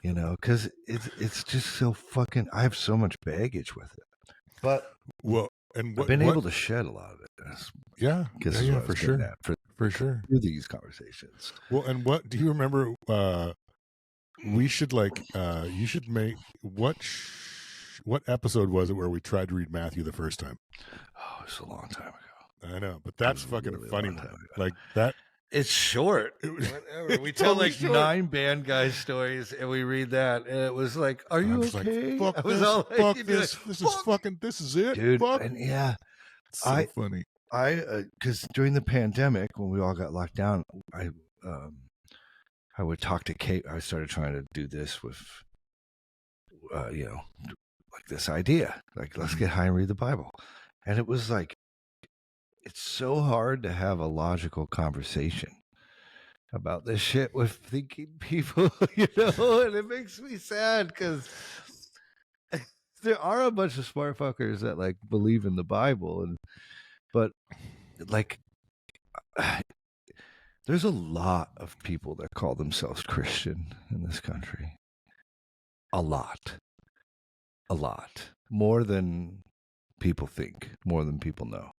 you know, because it's just so fucking. I have so much baggage with it, but I've been able to shed a lot of it. Yeah, for sure, for sure through these conversations. Well, and what do you remember? We should like you should make what episode was it where we tried to read Matthew the first time? Oh, it's a long time ago. I know, but that's fucking really funny. Like that. It's short. We tell like short. 9 band guy stories, and we read that, and it was like, "Are you okay?" Like, fuck this! All fuck this! Like, this is fucking. This is it, dude. Fuck. And yeah, it's so funny. Because during the pandemic, when we all got locked down, I would talk to Kate. I started trying to do this with, you know, like this idea, like let's get high and read the Bible, and it was like, it's so hard to have a logical conversation about this shit with thinking people, you know, and it makes me sad because there are a bunch of smart fuckers that like believe in the Bible, but like there's a lot of people that call themselves Christian in this country. A lot. More than people think, more than people know.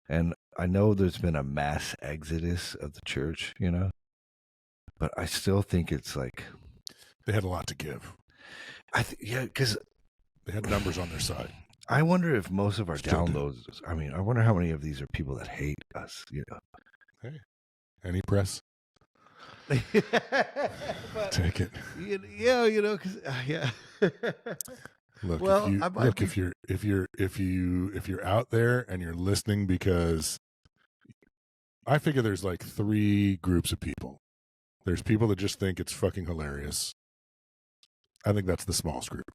And I know there's been a mass exodus of the church, but I still think it's like They had a lot to give. because They had numbers on their side. I wonder if most of our Still do. downloads. I mean, I wonder how many of these are people that hate us. Hey, any press? But, Take it. yeah, because yeah. Look, Well, if you're out there and you're listening, because I figure there's like 3 groups of people. There's people that just think it's fucking hilarious. I think that's the smallest group.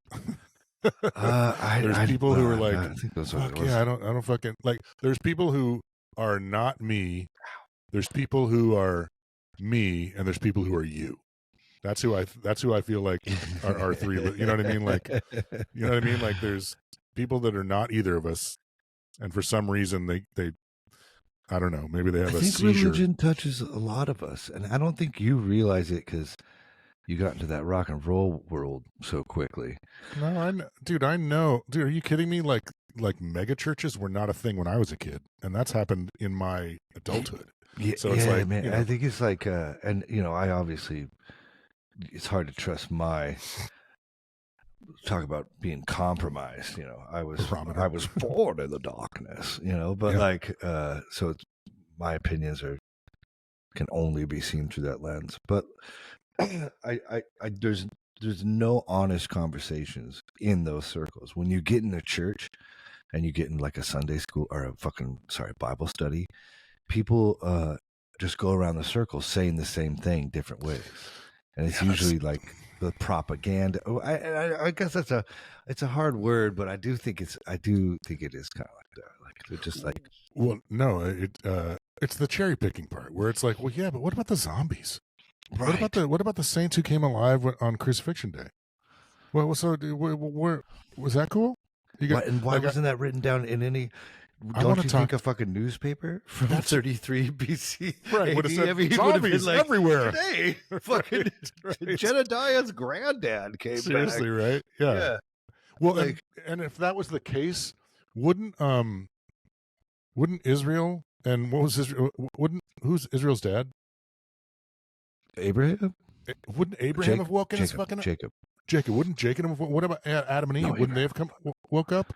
There's people who are like, I think those fuck yeah, I don't fucking like. There's people who are not me. There's people who are me, and there's people who are you. That's who I feel like are 3. You know what I mean? Like, you know what I mean? Like, there's people that are not either of us, and for some reason they I don't know. Maybe they have a seizure. Religion touches a lot of us, and I don't think you realize it because you got into that rock and roll world so quickly. No, I know. Dude, are you kidding me? Like mega churches were not a thing when I was a kid, and that's happened in my adulthood. Yeah, so it's like, man. I think it's like, and I obviously, it's hard to trust my. Talk about being compromised. I was born in the darkness. But like, so it's, my opinions can only be seen through that lens. But there's no honest conversations in those circles. When you get in a church and you get in like a Sunday school or Bible study, people just go around the circle saying the same thing different ways, and it's usually like the propaganda. I guess it's a hard word, but I do think it is kind of like that. Like they're just like, well, no, it's the cherry picking part where it's like, well, yeah, but what about the zombies? right. What about the saints who came alive on Crucifixion Day? Well, so was that cool? Why wasn't that written down in any? Don't you think a fucking newspaper from 33 BC? Right, would have said zombies like, everywhere. Today, fucking right. Jedediah's granddad came Seriously, back. Right? Yeah. Well, like, and if that was the case, wouldn't Israel, and what was Israel? Who's Israel's dad? Abraham. Wouldn't Abraham have woken his fucking Jacob? Wouldn't Jacob have? What about Adam and Eve? Wouldn't they have woke up?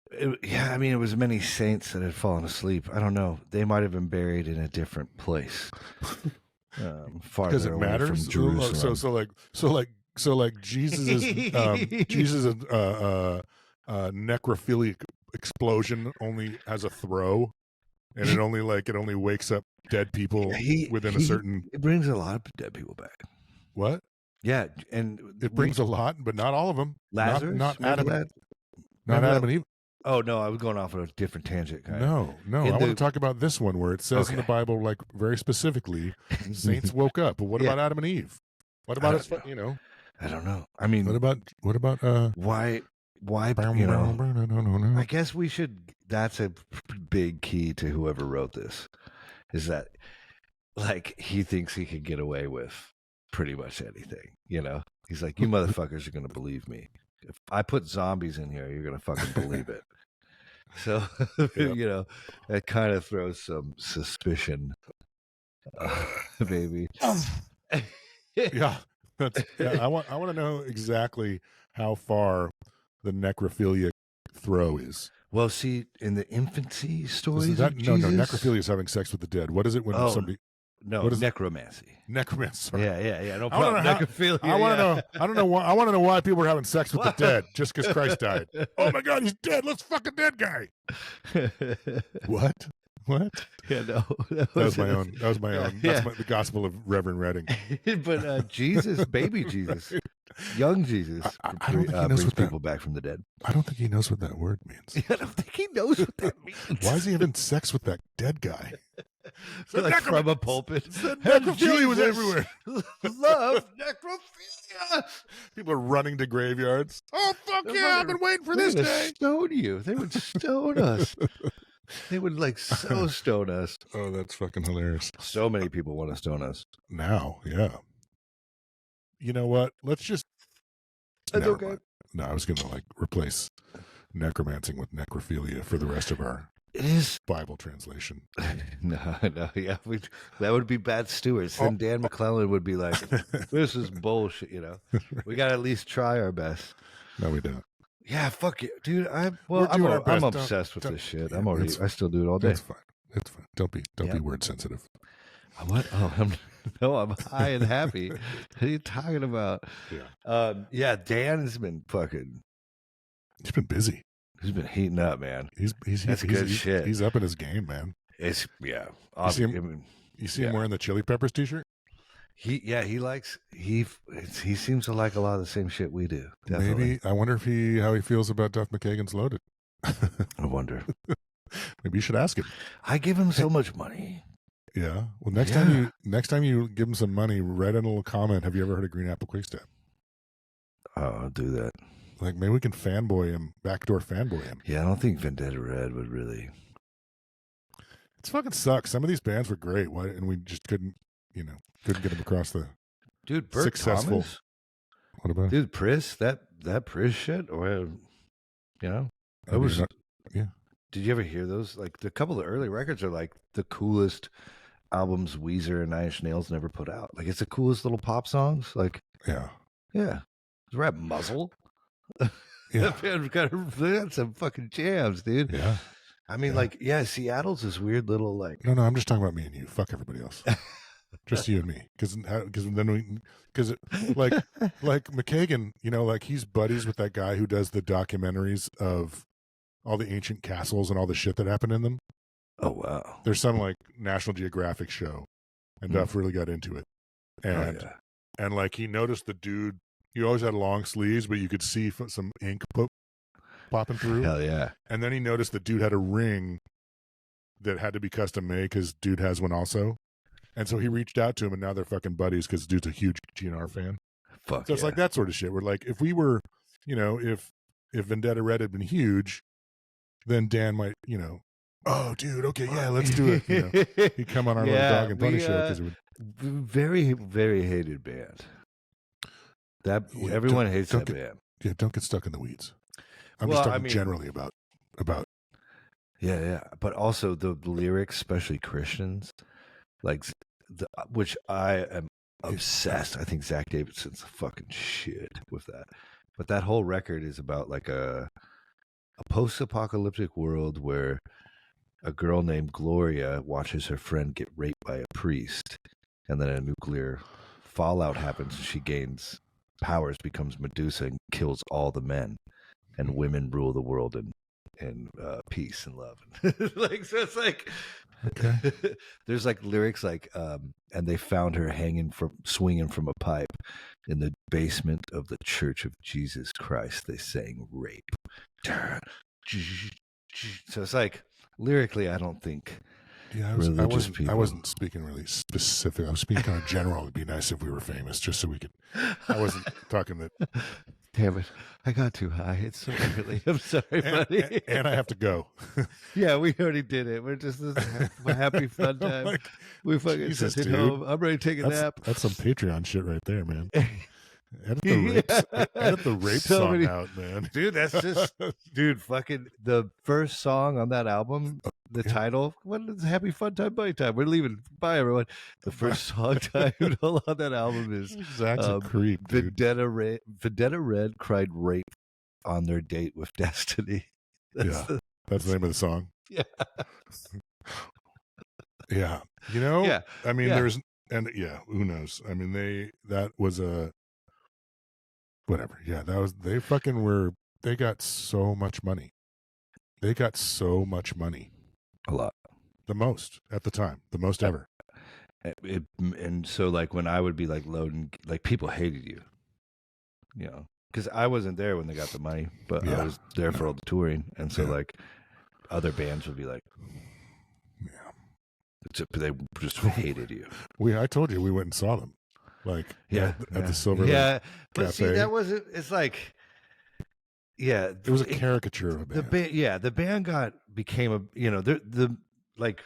I mean, it was many saints that had fallen asleep. I don't know. They might have been buried in a different place, farther because it away matters. from Jerusalem. So like Jesus' necrophilic explosion only has a throw, and it only wakes up dead people within a certain. It brings a lot of dead people back. What? Yeah, and it brings a lot, but not all of them. Lazarus, not Adam, not Adam and Eve. Oh no, I was going off on a different tangent. No. I want to talk about this one where it says in the Bible, like very specifically, saints woke up. But what about Adam and Eve? What about us? I don't know. I mean, what about why? I guess we should. That's a big key to whoever wrote this, is that like he thinks he can get away with pretty much anything. He's like, you motherfuckers are gonna believe me. If I put zombies in here, you're gonna fucking believe it. So that kind of throws some suspicion, maybe. Yeah. I want to know exactly how far the necrophilia throw is. Well, see, in the infancy stories, no, necrophilia is having sex with the dead. What is it when somebody? No, what is necromancy. Necromancy. Yeah. No problem. Necrophilia. I want to know. I don't know why. I want to know why people are having sex with the dead just because Christ died. Oh my God, he's dead. Let's fuck a dead guy. What? Yeah, no. That was my own. That's the Gospel of Reverend Redding. But Jesus, baby Jesus, young Jesus, I don't think he knows brings people back from the dead. I don't think he knows what that word means. I don't think he knows what that means. Why is he having sex with that dead guy? So like from a pulpit. Necrophilia was everywhere. Love necrophilia. People are running to graveyards. Oh, fuck yeah, I've been waiting for this day. Stone you. They would stone us. They would like so stone us. Oh, that's fucking hilarious. So many people want to stone us. Now, yeah. You know what? Let's just. That's Never okay. mind. No, I was going to like replace necromancing with necrophilia for the rest of our It is. Bible translation. No, yeah. That would be bad stewards. Then Dan McClellan would be like, this is bullshit, you know? We got to at least try our best. No, we don't. Yeah, fuck it. Dude, I'm We'll do our best. obsessed with this shit. Yeah, I still do it all day. It's fine. It's fine. Don't be word sensitive. What? Oh, I'm high and happy. What are you talking about? Yeah. Dan's been fucking. He's been busy. He's been heating up, man. That's good shit. He's up in his game, man. It's yeah. You see him wearing the Chili Peppers t-shirt? He seems to like a lot of the same shit we do. Definitely. Maybe I wonder how he feels about Duff McKagan's Loaded. I wonder. Maybe you should ask him. I give him so much money. Yeah. Well, next time you give him some money, write in a little comment. Have you ever heard of Green Apple Quickstep? Oh, I'll do that. Like maybe we can backdoor fanboy him. Yeah, I don't think Vendetta Red would really. It's fucking sucks. Some of these bands were great, and we just couldn't get them across the. Dude, Bert successful. Thomas? What about Dude, Priss? That Priss shit, or that was. Yeah. Did you ever hear those? Like a couple of early records are like the coolest albums Weezer and Nine Inch Nails never put out. Like it's the coolest little pop songs. Like yeah. Rap Muzzle. Yeah. They got some fucking jams, dude. Yeah. I mean, Seattle's this weird little like. No, I'm just talking about me and you. Fuck everybody else. Just you and me, because like McKagan, like he's buddies with that guy who does the documentaries of all the ancient castles and all the shit that happened in them. Oh wow! There's some like National Geographic show, and Duff really got into it, and like he noticed the dude. He always had long sleeves, but you could see some ink popping through. Hell yeah! And then he noticed the dude had a ring that had to be custom made because dude has one also. And so he reached out to him, and now they're fucking buddies because dude's a huge GNR fan. Fuck so it's like that sort of shit. We're like, if we were, if Vendetta Red had been huge, then Dan might, oh, dude, okay, yeah, let's do it. He'd come on our little dog and pony show because it would. Very, very hated band. Everyone hates that band. Yeah, don't get stuck in the weeds. I'm just talking generally about. Yeah, but also the lyrics, especially Christians. Like, which I am obsessed. I think Zach Davidson's a fucking shit with that. But that whole record is about like a post-apocalyptic world where a girl named Gloria watches her friend get raped by a priest, and then a nuclear fallout happens, and she gains powers, becomes Medusa, and kills all the men, and women rule the world in peace and love. Like, so it's like. Okay. There's like lyrics like and they found her swinging from a pipe in the basement of the Church of Jesus Christ. They sang rape. So it's like lyrically, I don't think. Yeah, I wasn't speaking really specific. I was speaking kind of general. It'd be nice if we were famous, just so we could. I wasn't talking that. Damn it! I got too high. It's so early. I'm sorry, buddy. And I have to go. Yeah, we already did it. We're just a happy fun time. Like, we fucking sitting home. I'm ready to take a nap. That's some Patreon shit right there, man. Edit the rape song out, man. Dude, that's just fucking the first song on that album, the title, what is Happy Fun Time Buddy Time? We're leaving. Bye everyone. The first song title on that album is Zach's a creep, dude. Vendetta Red cried rape on their date with Destiny. That's the name of the song. Yeah. Yeah. Yeah. I mean, who knows? I mean, that was a whatever. Yeah, they got so much money. They got so much money. A lot. The most at the time. The most ever. And so like when I would be like loading, like people hated you. Because I wasn't there when they got the money, but I was there for all the touring. And so like other bands would be like, they just hated you. I told you we went and saw them. Like at the Silver Lake but Cafe. see, that wasn't. It's like Yeah, It was a caricature of a the band. band. The band became a like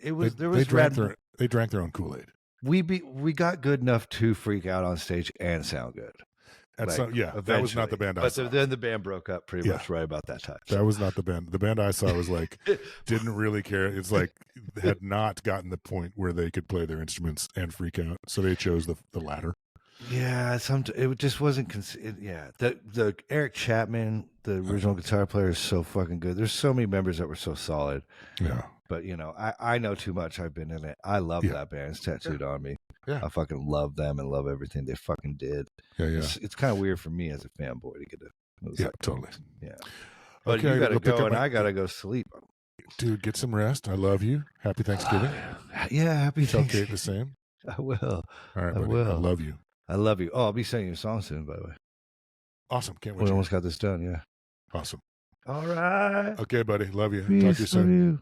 it was there They was drank rad. they drank their own Kool-Aid. We got good enough to freak out on stage and sound good. And Like, so that was not the band I saw. But then the band broke up pretty much right about that time. That was not the band. The band I saw was like didn't really care. It's like had not gotten the point where they could play their instruments and freak out. So they chose the latter. Yeah, it just wasn't. The Eric Chapman, the original guitar player, is so fucking good. There's so many members that were so solid. Yeah. But I know too much. I've been in it. I love that band. It's tattooed on me. Yeah. I fucking love them and love everything they fucking did. Yeah. It's kind of weird for me as a fanboy to get to. Yeah, totally. Yeah. But you gotta go and I gotta go sleep. Dude, get some rest. I love you. Happy Thanksgiving. Yeah, happy Tell Thanksgiving. Kate the same. I will. All right, buddy. I will. I love you. I love you. Oh, I'll be singing a song soon, by the way. Awesome. Can't wait. We almost got this done, yeah. Awesome. All right. Okay, buddy. Love you. Peace. Talk to you soon. Love you.